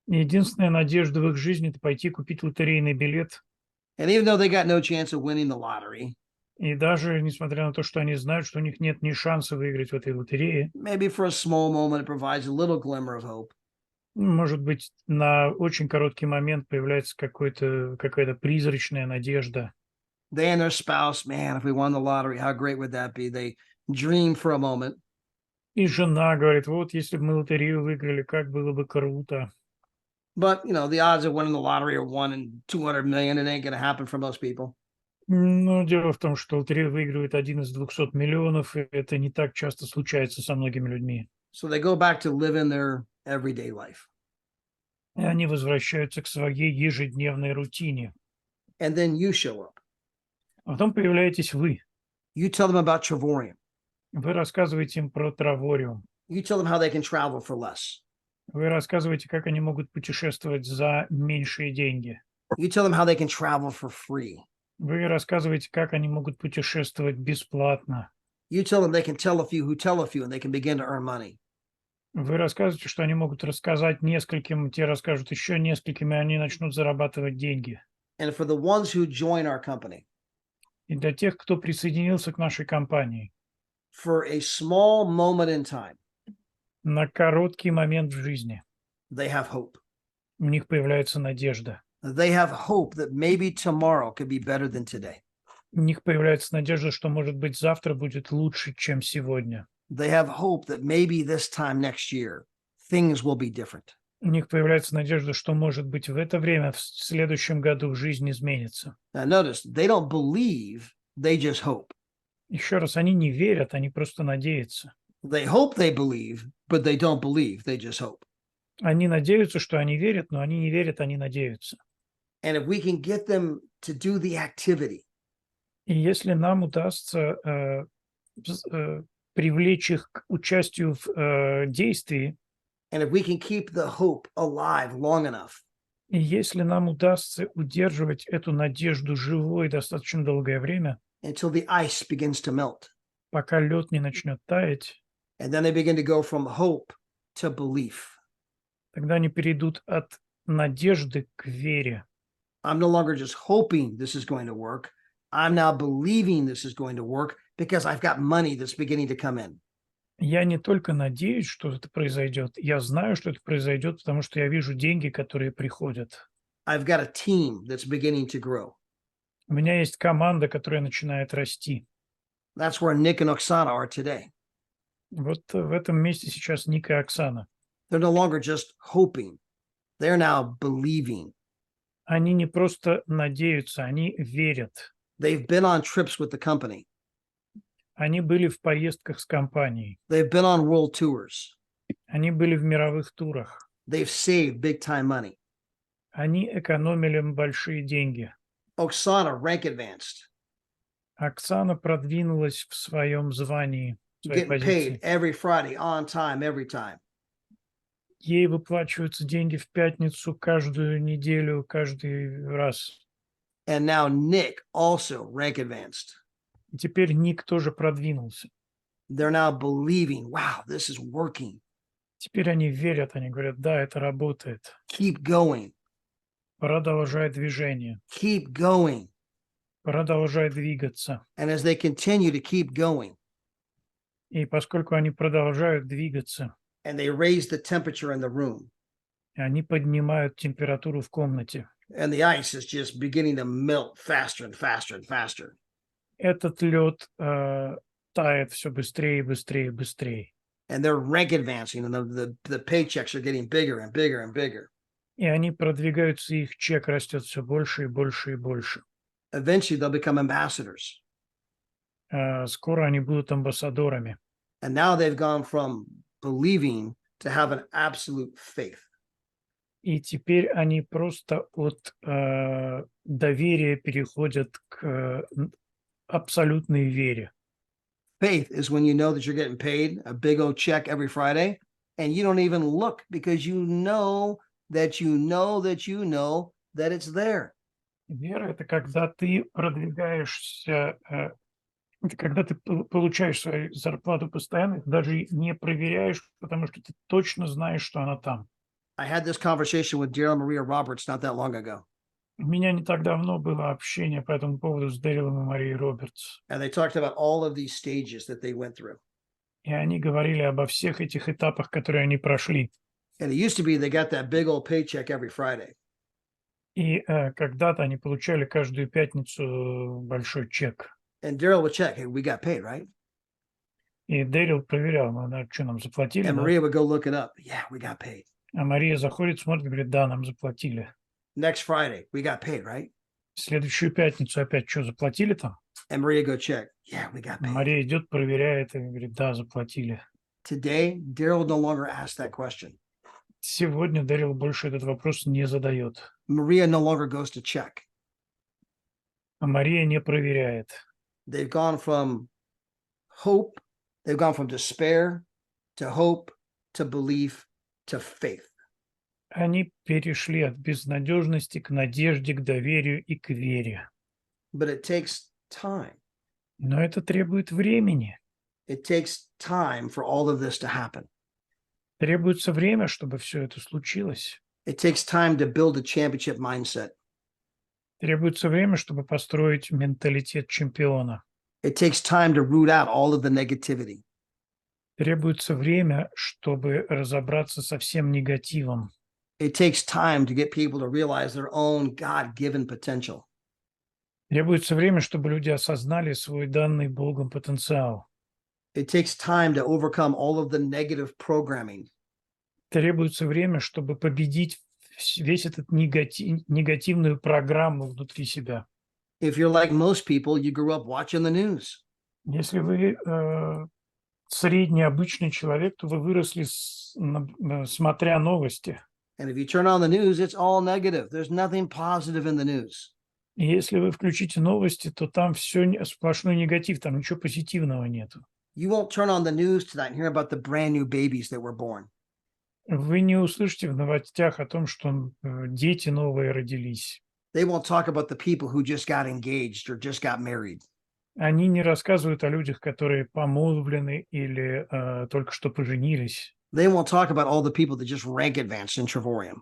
Единственная надежда в их жизни – это пойти купить лотерейный билет. And even though they got no chance of winning the lottery, И даже несмотря на то, что они знают, что у них нет ни шанса выиграть в этой лотерее, maybe for a small moment it provides a little glimmer of hope. может быть, на очень короткий момент появляется какая-то призрачная надежда. They and their spouse, man, if we won the lottery, how great would that be? They dream for a moment. И жена говорит, вот если бы мы лотерею выиграли, как было бы круто. But, the odds of winning the lottery are 1 in 200 million. It ain't going to happen for most people. Но дело в том, что лотерею выигрывает 1 из 200 миллионов, и это не так часто случается со многими людьми. So they go back to living their everyday life. И они возвращаются к своей ежедневной рутине. And then you show up. А потом появляетесь вы. You tell them about Travorium. Вы рассказываете им про травориум. You tell them how they can travel for less. Вы рассказываете, как они могут путешествовать за меньшие деньги. You tell them how they can travel for free. Вы рассказываете, как они могут путешествовать бесплатно. You tell them they can tell a few who tell a few and they can begin to earn money. Вы рассказываете, что они могут рассказать нескольким, те расскажут еще нескольким, и они начнут зарабатывать деньги. And for the ones who join our company, И для тех, кто присоединился к нашей компании, for a small moment in time, на короткий момент в жизни they have hope. у них появляется надежда. They have hope that maybe tomorrow could be better than today. У них появляется надежда, что, может быть, завтра будет лучше, чем сегодня. They have hope that maybe this time next year, things will be different. У них появляется надежда, что, может быть, в это время, в следующем году, жизнь изменится. Now notice, they don't believe, they just hope. Еще раз, они не верят, они просто надеются. They hope they believe, but they don't believe, they just hope. Они надеются, что они верят, но они не верят, они надеются. And if we can get them to do the activity, И если нам удастся привлечь их к участию в действии, and if we can keep the hope alive long enough, и если нам удастся удерживать эту надежду живой достаточно долгое время, until the ice begins to melt, пока лед не начнет таять, and then they begin to go from hope to belief. тогда они перейдут от надежды к вере. I'm no longer just hoping this is going to work. I'm now believing this is going to work because I've got money that's beginning to come in. Я не только надеюсь, что это произойдет, я знаю, что это произойдет, потому что я вижу деньги, которые приходят. I've got a team that's beginning to grow. У меня есть команда, которая начинает расти. That's where Nick and Oksana are today. Вот в этом месте сейчас Ник и Оксана. They're no longer just hoping. They're now believing. Они не просто надеются, они верят. They've been on trips with the company. Они были в поездках с компанией. They've been on world tours. Они были в мировых турах. They've saved big time money. Они экономили большие деньги. Oksana rank advanced, Оксана продвинулась в своем звании, в своей getting позиции. paid every Friday on time, every time. Ей выплачиваются деньги в пятницу каждую неделю, каждый раз. And now Nick also rank advanced. И теперь Ник тоже продвинулся. They're now believing, wow, this is working. Теперь они верят, они говорят, да, это работает. Keep going. Продолжай движение. Keep going. Продолжай двигаться. And as they continue to keep going, И поскольку они продолжают двигаться, and they raise the temperature in the room, они поднимают температуру в комнате. and the ice is just beginning to melt faster and faster and faster. Этот лед тает все быстрее, быстрее, быстрее. And they're rank advancing, and the paychecks are getting bigger and bigger and bigger. И они продвигаются, их чек растет все больше и больше и больше. Eventually, they'll become ambassadors. Скоро они будут амбассадорами. And now they've gone from believing to have an absolute faith. И теперь они просто от доверия переходят к абсолютной вере. Faith is when you know that you're getting paid a big old check every Friday, and you don't even look because you know that you know that you know that it's there. Вера – это когда ты продвигаешься, это когда ты получаешь свою зарплату постоянно, даже не проверяешь, потому что ты точно знаешь, что она там. I had this conversation with Daryl Maria Roberts not that long ago, У меня не так давно было общение по этому поводу с Дэрилом и Марией Робертс. and they talked about all of these stages that they went through. И они говорили обо всех этих этапах, которые они прошли. And it used to be they got that big old paycheck every Friday. И когда-то они получали каждую пятницу большой чек. And Daryl would check, hey, we got paid, right? И Дэрил проверял, что нам заплатили. And Да? Maria would go look it up. Yeah, we got paid. А Мария заходит, смотрит, говорит, да, нам заплатили. Next Friday, we got paid, right? В следующую пятницу опять что, заплатили там? And Maria go check. Yeah, we got paid. Мария идет, проверяет и говорит, да, заплатили. Today, Daryl no longer asks that question. Сегодня Дэрил больше этот вопрос не задает. Maria no longer goes to check. А Мария не проверяет. They've gone from hope, they've gone from despair to hope, to belief, to faith. Они перешли от безнадежности к надежде, к доверию и к вере. But it takes time. Но это требует времени. It takes time for all of this to happen. Требуется время, чтобы все это случилось. It takes time to build a championship mindset. Требуется время, чтобы построить менталитет чемпиона. It takes time to root out all of the negativity. Требуется время, чтобы разобраться со всем негативом. It takes time to get people to realize their own God-given potential. Требуется время, чтобы люди осознали свой данный Богом потенциал. It takes time to overcome all of the negative programming. Требуется время, чтобы победить весь этот негативную программу внутри себя. If you're like most people, you grew up watching the news. Если вы средний обычный человек, то вы выросли, смотря новости. And if you turn on the news, it's all negative. There's nothing positive in the news. И если вы включите новости, то там все сплошной негатив, там ничего позитивного нету. You won't turn on the news tonight and hear about the brand new babies that were born. Вы не услышите в новостях о том, что дети новые родились. They won't talk about the people who just got engaged or just got married. Они не рассказывают о людях, которые помолвлены или только что поженились. They won't talk about all the people that just rank advanced in Trevorium.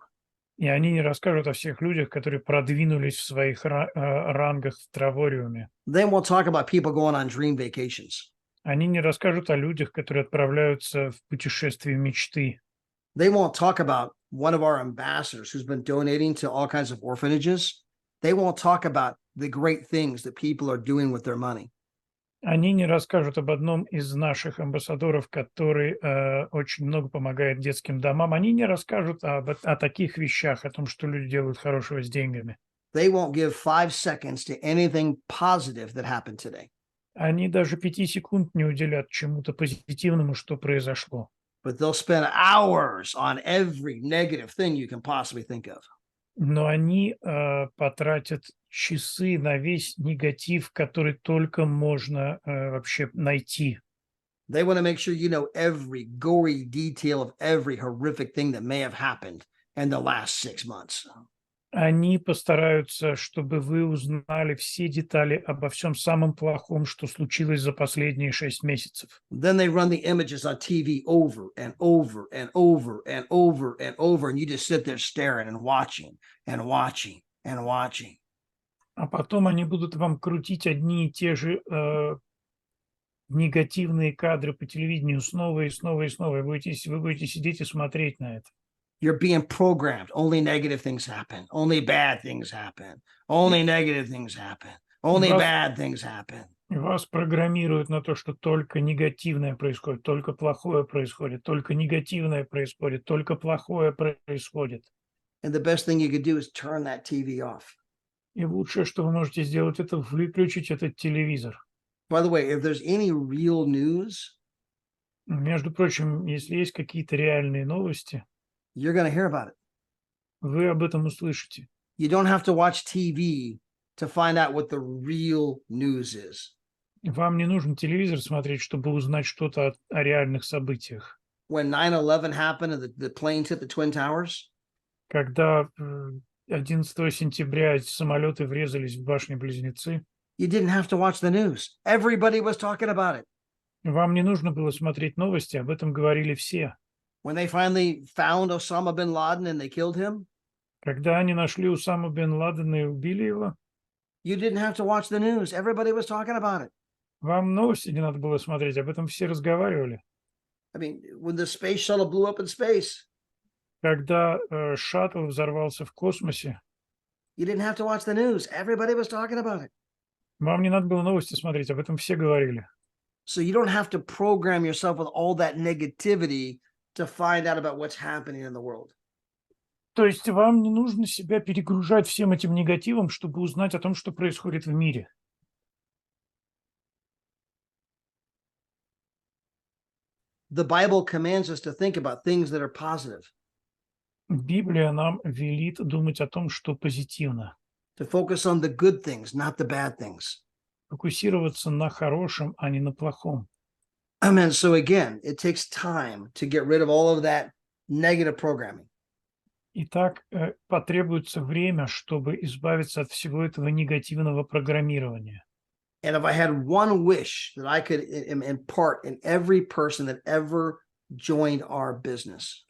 И они не расскажут о всех людях, которые продвинулись в своих рангах в Травориуме. They won't talk about people going on dream vacations. Они не расскажут о людях, которые отправляются в путешествие мечты. They won't talk about one of our ambassadors who's been donating to all kinds of orphanages. They won't talk about the great things that people are doing with their money. Они не расскажут об одном из наших амбассадоров, который очень много помогает детским домам. Они не расскажут о таких вещах, о том, что люди делают хорошего с деньгами. They won't give 5 seconds to anything positive that happened today. Они даже 5 секунд не уделят чему-то позитивному, что произошло. But they'll spend hours on every negative thing you can possibly think of. Но они потратят часы на весь негатив, который только можно вообще найти. They want to make sure you know every gory detail of every horrific thing that may have happened in the last 6 months. Они постараются, чтобы вы узнали все детали обо всем самом плохом, что случилось за последние 6 месяцев. Then they run the images on TV over and over and over and over and over, and you just sit there staring and watching and watching and watching. А потом они будут вам крутить одни и те же негативные кадры по телевидению снова и снова и снова. И вы будете сидеть и смотреть на это. You're being programmed. Only negative things happen. Only bad things happen. Only negative things happen. Only bad things happen. Вас программируют на то, что только негативное происходит, только плохое происходит, только негативное происходит, только плохое происходит. And the best thing you could do is turn that TV off. И лучшее, что вы можете сделать, это выключить этот телевизор. By the way, if there's any real news, Между прочим, если есть какие-то реальные новости, you're going to hear about it. вы об этом услышите. You don't have to watch TV to find out what the real news is. Вам не нужен телевизор смотреть, чтобы узнать что-то о реальных событиях. When 9/11 happened and the planes hit the Twin Towers, Когда 11 сентября самолеты врезались в башни-близнецы, you didn't have to watch the news. Everybody was talking about it. вам не нужно было смотреть новости, об этом говорили все. When they finally found Osama bin Laden and they killed him, Когда они нашли Усаму бен Ладена и убили его, you didn't have to watch the news. Everybody was talking about it. вам новости не надо было смотреть, об этом все разговаривали. I mean, when the space shuttle blew up in space, Когда шаттл взорвался в космосе, you didn't have to watch the news. Everybody was talking about it. вам не надо было новости смотреть, об этом все говорили. So you don't have to program yourself with all that negativity to find out about what's happening in the world. То есть вам не нужно себя перегружать всем этим негативом, чтобы узнать о том, что происходит в мире. The Bible commands us to think about things that are positive, Библия нам велит думать о том, что позитивно. to focus on the good things, not the bad things. Фокусироваться на хорошем, а не на плохом. Amen. So again, it takes time to get rid of all of that negative programming. Итак, потребуется время, чтобы избавиться от всего этого негативного программирования. And if I had one wish that I could impart in every person that ever joined our business,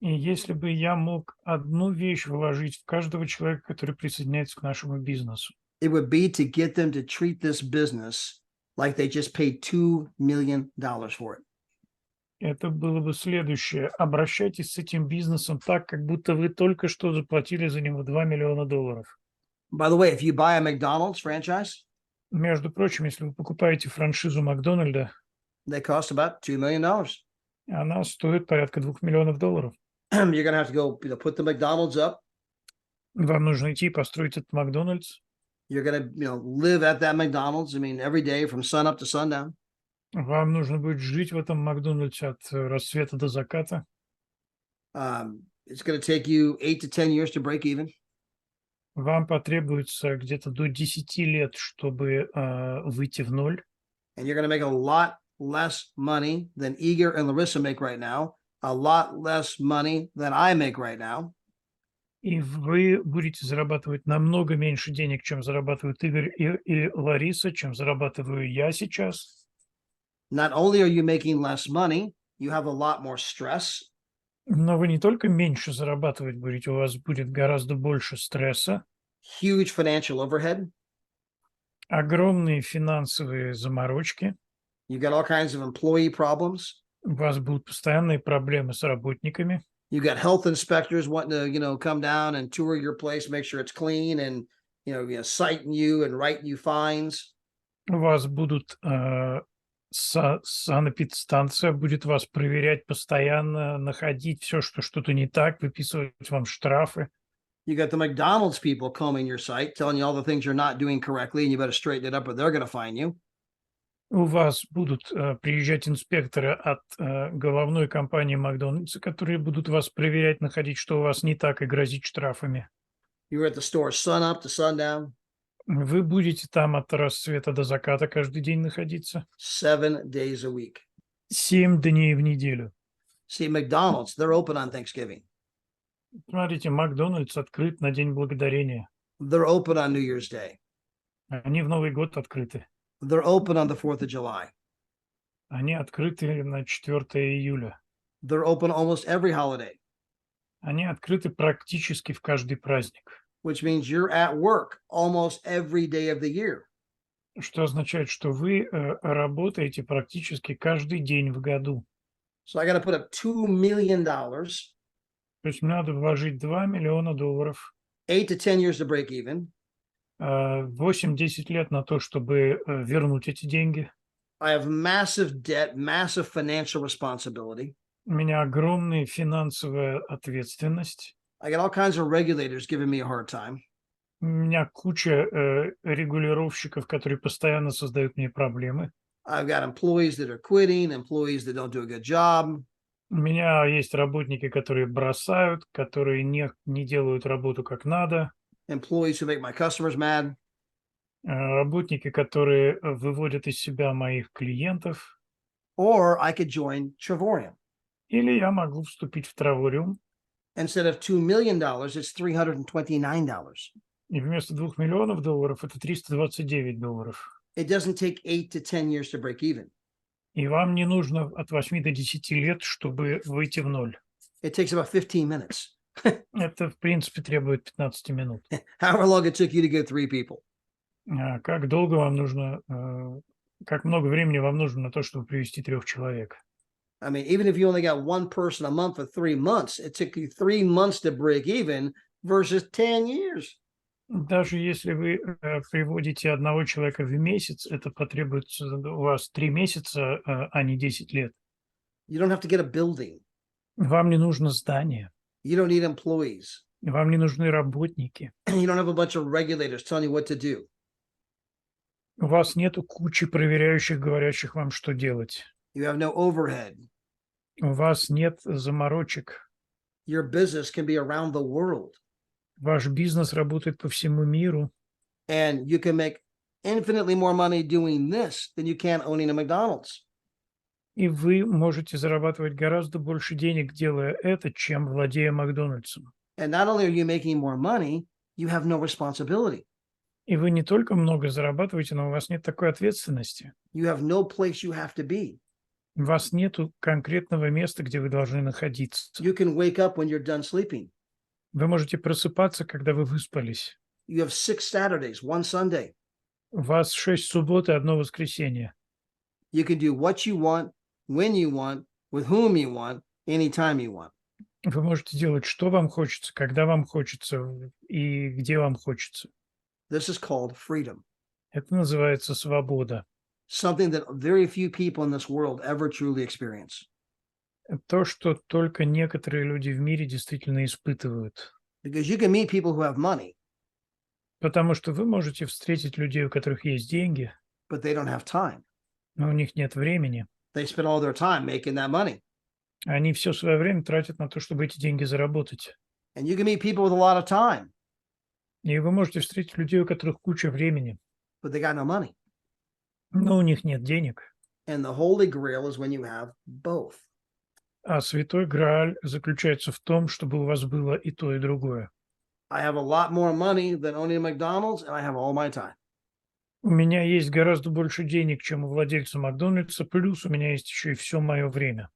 И если бы я мог одну вещь вложить в каждого человека, который присоединяется к нашему бизнесу, it would be to get them to treat this business like they just paid $2 million for it. это было бы следующее. Обращайтесь с этим бизнесом так, как будто вы только что заплатили за него $2 миллиона. By the way, if you buy a McDonald's franchise, Между прочим, если вы покупаете франшизу Макдональда, they cost about $2 million. она стоит порядка $2 миллионов. You're going to have to go, put the McDonald's up. Вам нужно идти и построить этот Макдональдс. You're going to, live at that McDonald's. I mean, every day from sun up to sundown. Вам нужно будет жить в этом Макдональдсе от рассвета до заката. It's going to take you 8 to 10 years to break even. Вам потребуется где-то до 10 лет, чтобы выйти в ноль. And you're going to make a lot less money than Igor and Larissa make right now. A lot less money than I make right now. И вы будете зарабатывать намного меньше денег, чем зарабатывают Игорь и Лариса, чем зарабатываю я сейчас. Not only are you making less money, you have a lot more stress. Но вы не только меньше зарабатывать будете, у вас будет гораздо больше стресса, huge financial overhead. огромные финансовые заморочки, You got all kinds of employee problems. у вас будут постоянные проблемы с работниками, You got health inspectors wanting to, come down and tour your place, make sure it's clean, and citing you and writing you fines. у вас будут санэпидстанция будет вас проверять постоянно, находить все, что что-то не так, выписывать вам штрафы. You got the McDonald's people combing your site, telling you all the things you're not doing correctly, and you better straighten it up, or they're going to fine you. У вас будут приезжать инспекторы от головной компании Макдональдса, которые будут вас проверять, находить, что у вас не так, и грозить штрафами. You're at the store sun up to sundown, Вы будете там от рассвета до заката каждый день находиться. 7 days a week. 7 дней в неделю. See, McDonald's, they're open on Thanksgiving. Смотрите, Макдональдс открыт на День Благодарения. They're open on New Year's Day. Они в Новый год открыты. They're open on the 4th of July. Они открыты на 4 июля. They're open almost every holiday, Они открыты практически в каждый праздник. which means you're at work almost every day of the year. Что означает, что вы работаете практически каждый день в году. So I got to put up $2 million, 8 То есть мне надо вложить $2 миллиона, to 10 years to break even. 8-10 лет на то, чтобы вернуть эти деньги. I have massive debt, massive financial responsibility. У меня огромная финансовая ответственность. I got all kinds of regulators giving me a hard time. У меня куча регулировщиков, которые постоянно создают мне проблемы. I've got employees that are quitting, employees that don't do a good job. У меня есть работники, которые бросают, которые не делают работу как надо. Employees who make my customers mad. Работники, которые выводят из себя моих клиентов. Or I could join Travorium. Или я могу вступить в Травориум. Instead of $2 million, it's $329. И вместо $2 миллионов это $329. It doesn't take 8 to 10 years to break even. И вам не нужно от 8 до 10 лет, чтобы выйти в ноль. It takes about 15 minutes. Это, в принципе, требует 15 минут. However long it took you to get 3 people. Как долго вам нужно, как много времени вам нужно на то, чтобы привести 3 человек? I mean, even if you only got one person a month for 3 months, it took you 3 months to break even versus 10 years. Даже если вы приводите одного человека в месяц, это потребуется у вас 3 месяца, а не 10 лет. You don't have to get a building. Вам не нужно здание, You don't need employees. вам не нужны работники, You don't have a bunch of regulators telling you what to do. у вас нету кучи проверяющих, говорящих вам, что делать. You have no overhead. У вас нет заморочек. Your business can be around the world. Ваш бизнес работает по всему миру. And you can make infinitely more money doing this than you can owning a McDonald's. И вы можете зарабатывать гораздо больше денег, делая это, чем владея Макдональдсом. And not only are you making more money, you have no responsibility. И вы не только много зарабатываете, но у вас нет такой ответственности. You have no place you have to be. У вас нету конкретного места, где вы должны находиться. You can wake up when you're done sleeping. Вы можете просыпаться, когда вы выспались. You have 6 Saturdays, 1 Sunday. У вас 6 суббот и 1 воскресенье. You can do what you want, when you want, with whom you want, anytime you want. Вы можете делать, что вам хочется, когда вам хочется и где вам хочется. This is called freedom. Это называется свобода. Something that very few people in this world ever truly experience. То, что только некоторые люди в мире действительно испытывают. Because you can meet people who have money, Потому что вы можете встретить людей, у которых есть деньги, but they don't have time. но у них нет времени. They spend all their time making that money. Они все свое время тратят на то, чтобы эти деньги заработать. And you can meet people with a lot of time, И вы можете встретить людей, у которых куча времени, but they got no money. но у них нет денег. And the holy grail is when you have both. А святой Грааль заключается в том, чтобы у вас было и то, и другое. I have a lot more money than owning a McDonald's, and I have all my time. У меня есть гораздо больше денег, чем у владельца Макдональдса, плюс у меня есть еще и все мое время.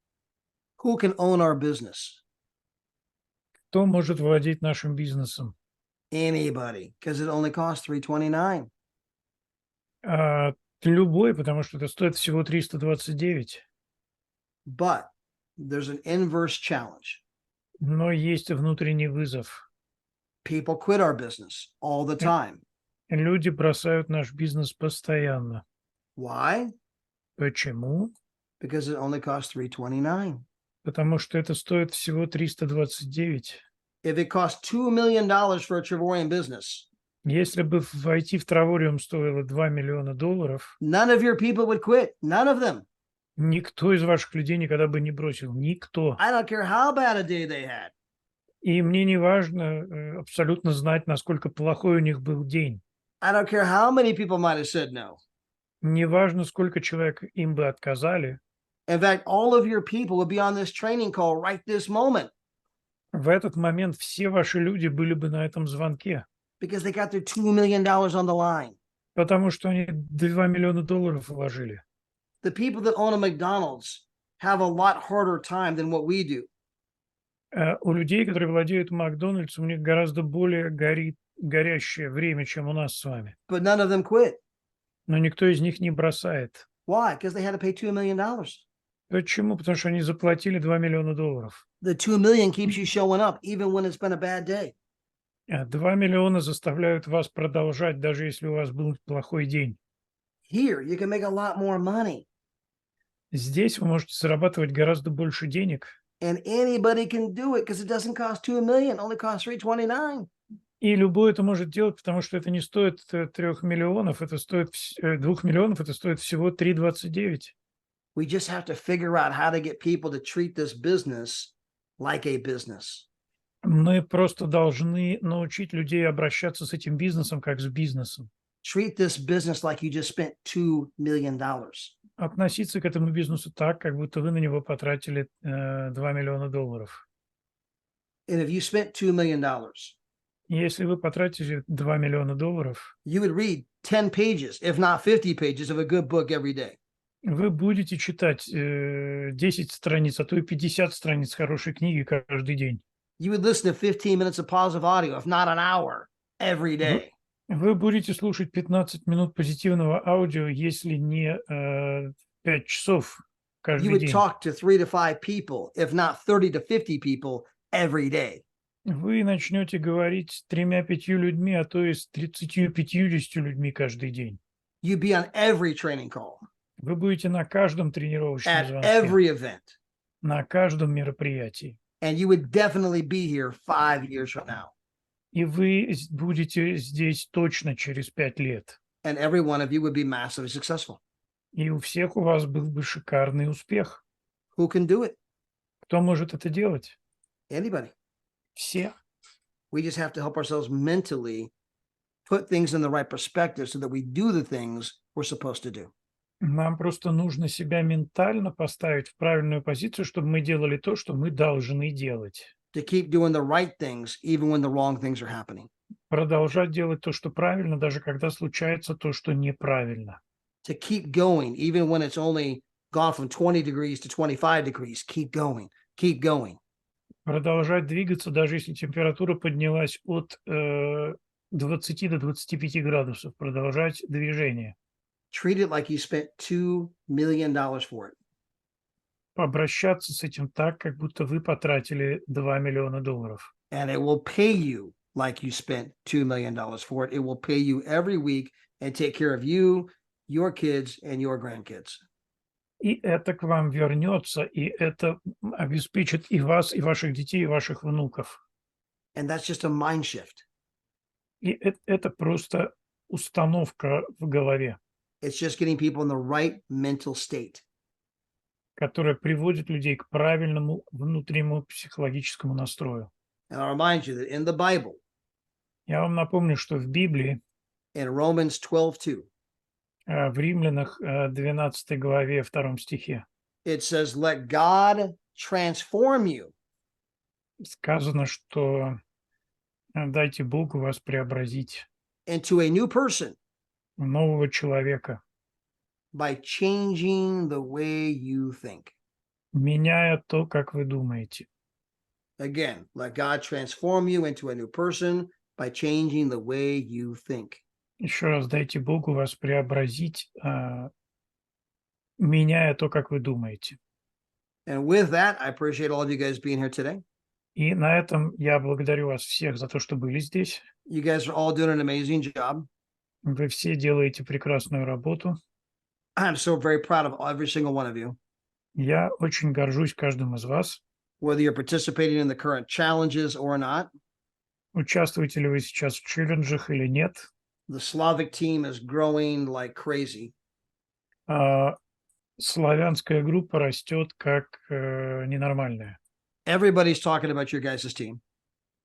Who can own our business? Кто может владеть нашим бизнесом? Anybody, because it only costs $329. Любой, потому что это стоит всего 329. But there's an inverse challenge. Но есть внутренний вызов. People quit our business all the time. Люди бросают наш бизнес постоянно. Why? Почему? Because it only costs $329. Потому что это стоит всего 329. If it costs $2 million for a Trevorian business, Если бы войти в Травориум стоило $2 миллиона, none of your people would quit. None of them. никто из ваших людей никогда бы не бросил. Никто. I don't care how bad a day they had. И мне не важно абсолютно знать, насколько плохой у них был день. I don't care how many people might have said no. Не важно, сколько человек им бы отказали. In fact, all of your people would be on this training call right this moment В этот момент все ваши люди были бы на этом звонке, because they got their $2 million on the line. потому что они $2 миллиона вложили. The people that own a McDonald's have a lot harder time than what we do. У людей, которые владеют Макдональдс, у них гораздо более горящее время, чем у нас с вами. But none of them quit. Но никто из них не бросает. Why? Because they had to pay $2 million. Почему? Потому что они заплатили $2 миллиона. The 2 million keeps you showing up even when it's been a bad day. 2 миллиона заставляют вас продолжать, даже если у вас был плохой день. Here, you can make a lot more money. Здесь вы можете зарабатывать гораздо больше денег. And anybody can do it because it doesn't cost 2 million, only costs $329. И любой это может делать, потому что это не стоит 3 миллионов, это стоит 2 миллионов, это стоит всего 3,29. We just have to figure out how to get people to treat this business like a business. Мы просто должны научить людей обращаться с этим бизнесом как с бизнесом. Treat this business like you just spent $2 million. Относиться к этому бизнесу так, как будто вы на него потратили $2 миллиона. And if you spent $2 million, Если вы потратите $2 миллиона, you would read 10 pages, if not 50 pages of a good book every day. вы будете читать 10 страниц, а то и 50 страниц хорошей книги каждый день. You would listen to 15 minutes of positive audio, if not an hour, every day. Вы будете слушать 15 минут позитивного аудио, если не 5 часов You каждый would день. talk to 3 to 5 people, if not 30 to 50 people every day. Вы начнете говорить с 3-5 людьми, а то и с 30-50 людьми каждый день. You'd be on every training call, Вы будете на каждом тренировочном at звонке, every event, на каждом мероприятии. and you would definitely be here 5 years from now. И вы будете здесь точно через 5 лет. And every one of you would be massively successful. И у всех у вас был бы шикарный успех. Who can do it? Кто может это делать? Anybody. Все. We just have to help ourselves mentally put things in the right perspective so that we do the things we're supposed to do. Нам просто нужно себя ментально поставить в правильную позицию, чтобы мы делали то, что мы должны делать. To keep doing the right things even when the wrong things are happening. Продолжать делать то, что правильно, даже когда случается то, что неправильно. To keep going even when it's only gone from 20 degrees to 25 degrees. Keep going. Keep going. Продолжать двигаться, даже если температура поднялась от 20 до 25 градусов. Продолжать движение. Treat it like you spent $2 million for it. Обращаться с этим так, как будто вы потратили $2 миллиона. And it will pay you like you spent $2 million for it. It will pay you every week and take care of you, your kids, and your grandkids. И это к вам вернется, и это обеспечит и вас, и ваших детей, и ваших внуков. And that's just a mind shift. И это просто установка в голове, It's just getting people in the right mental state. которая приводит людей к правильному внутреннему психологическому настрою. And I'll remind you that in the Bible, Я вам напомню, что в Библии, in Romans 12:2, в Римлянах 12 главе 2 стихе it says, let God transform you сказано, что дайте Богу вас преобразить into a new person в нового человека, by changing the way you think. меняя то, как вы думаете. Again, let God transform you into a new person by changing the way you think. Еще раз дайте Богу вас преобразить, меняя то, как вы думаете. And with that, I appreciate all of you guys being here today. И на этом я благодарю вас всех за то, что были здесь. You guys are all doing an amazing job. Вы все делаете прекрасную работу. I'm so very proud of every single one of you. Я очень горжусь каждым из вас. Whether you're participating in the current challenges or not, Участвуете ли вы сейчас в челленджах или нет? the Slavic team is growing like crazy. Славянская группа растет как ненормальная. Everybody's talking about your guys' team.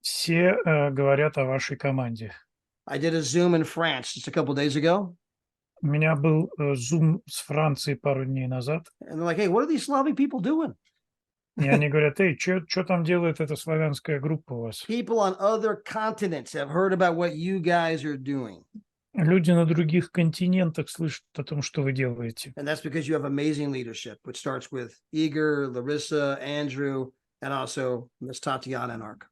Все говорят о вашей команде. I did a Zoom in France just a couple days ago, У меня был Zoom с Францией пару дней назад, and they're like, "Hey, what are these Slavic people doing?" и они говорят: эй, что там делает эта славянская группа у вас? People on other continents have heard about what you guys are doing, Люди на других континентах слышат о том, что вы делаете. and that's because you have amazing leadership, which starts with Igor, Larissa, Andrew, and also Miss Tatiana and Ark.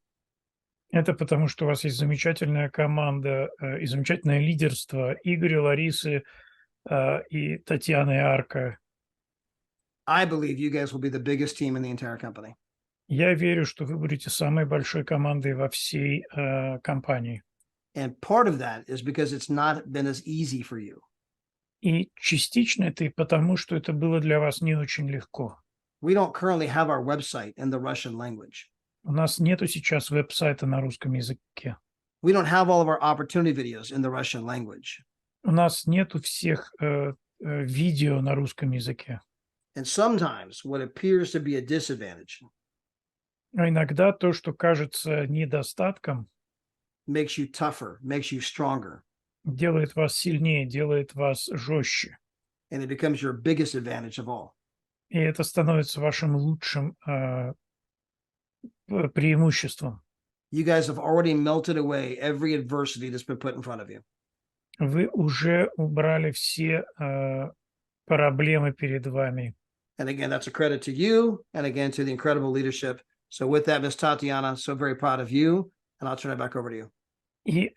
Это потому, что у вас есть замечательная команда и замечательное лидерство Игоря, Ларисы и Татьяны и Арка. I believe you guys will be the biggest team in the entire company. Я верю, что вы будете самой большой командой во всей компании. And part of that is because it's not been as easy for you. И частично это и потому, что это было для вас не очень легко. We don't currently have our website in the Russian language. У нас нету сейчас веб-сайта на русском языке. We don't have all of our opportunity videos in the Russian language. У нас нету всех видео на русском языке. And sometimes what appears to be a disadvantage Но иногда то, что кажется недостатком, makes you tougher, makes you stronger, делает вас сильнее, делает вас жестче. and it becomes your biggest advantage of all. И это становится вашим лучшим преимуществом. You guys have already melted away every adversity that's been put in front of you. Вы уже убрали все проблемы перед вами. And again, that's a credit to you and again to the incredible leadership. So with that, Miss Tatiana, so very proud of you, and I'll turn it back over to you. И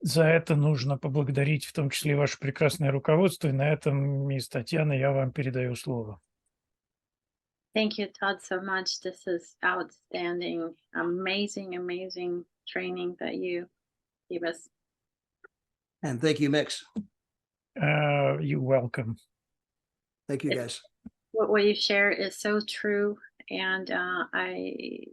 за это нужно поблагодарить в том числе и ваше прекрасное руководство. И на этом, мисс Татьяна, я вам передаю слово. Thank you, Todd, so much. This is outstanding, amazing training that you gave us. And thank you, Mix. You're welcome. Thank you, guys. What you share is so true, and I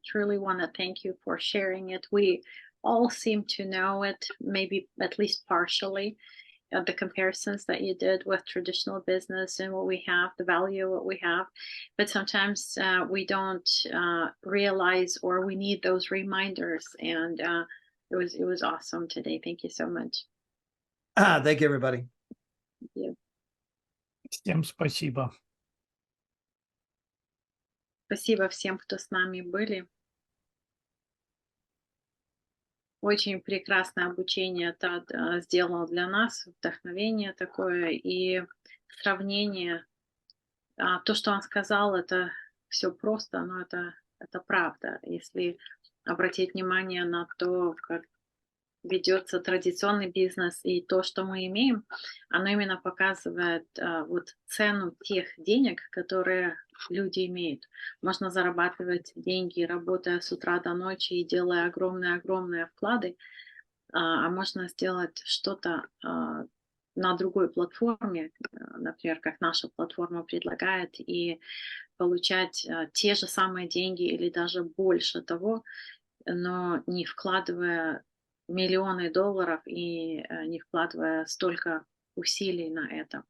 truly want to thank you for sharing it. We all seem to know it, maybe at least partially, the comparisons that you did with traditional business and what we have, the value of what we have. But sometimes we don't realize, or we need those reminders. And it was awesome today. Thank you so much. Thank you, everybody. Thank you. Всем спасибо. Спасибо всем, кто с нами были. Очень прекрасное обучение Тад сделал для нас, вдохновение такое и сравнение. То, что он сказал, это все просто, но это правда. Если обратить внимание на то, как ведется традиционный бизнес и то, что мы имеем, оно именно показывает вот цену тех денег, которые люди имеют. Можно зарабатывать деньги, работая с утра до ночи и делая огромные вклады, а можно сделать что-то на другой платформе, например, как наша платформа предлагает, и получать те же самые деньги или даже больше того, но не вкладывая миллионы долларов и не вкладывая столько усилий на это.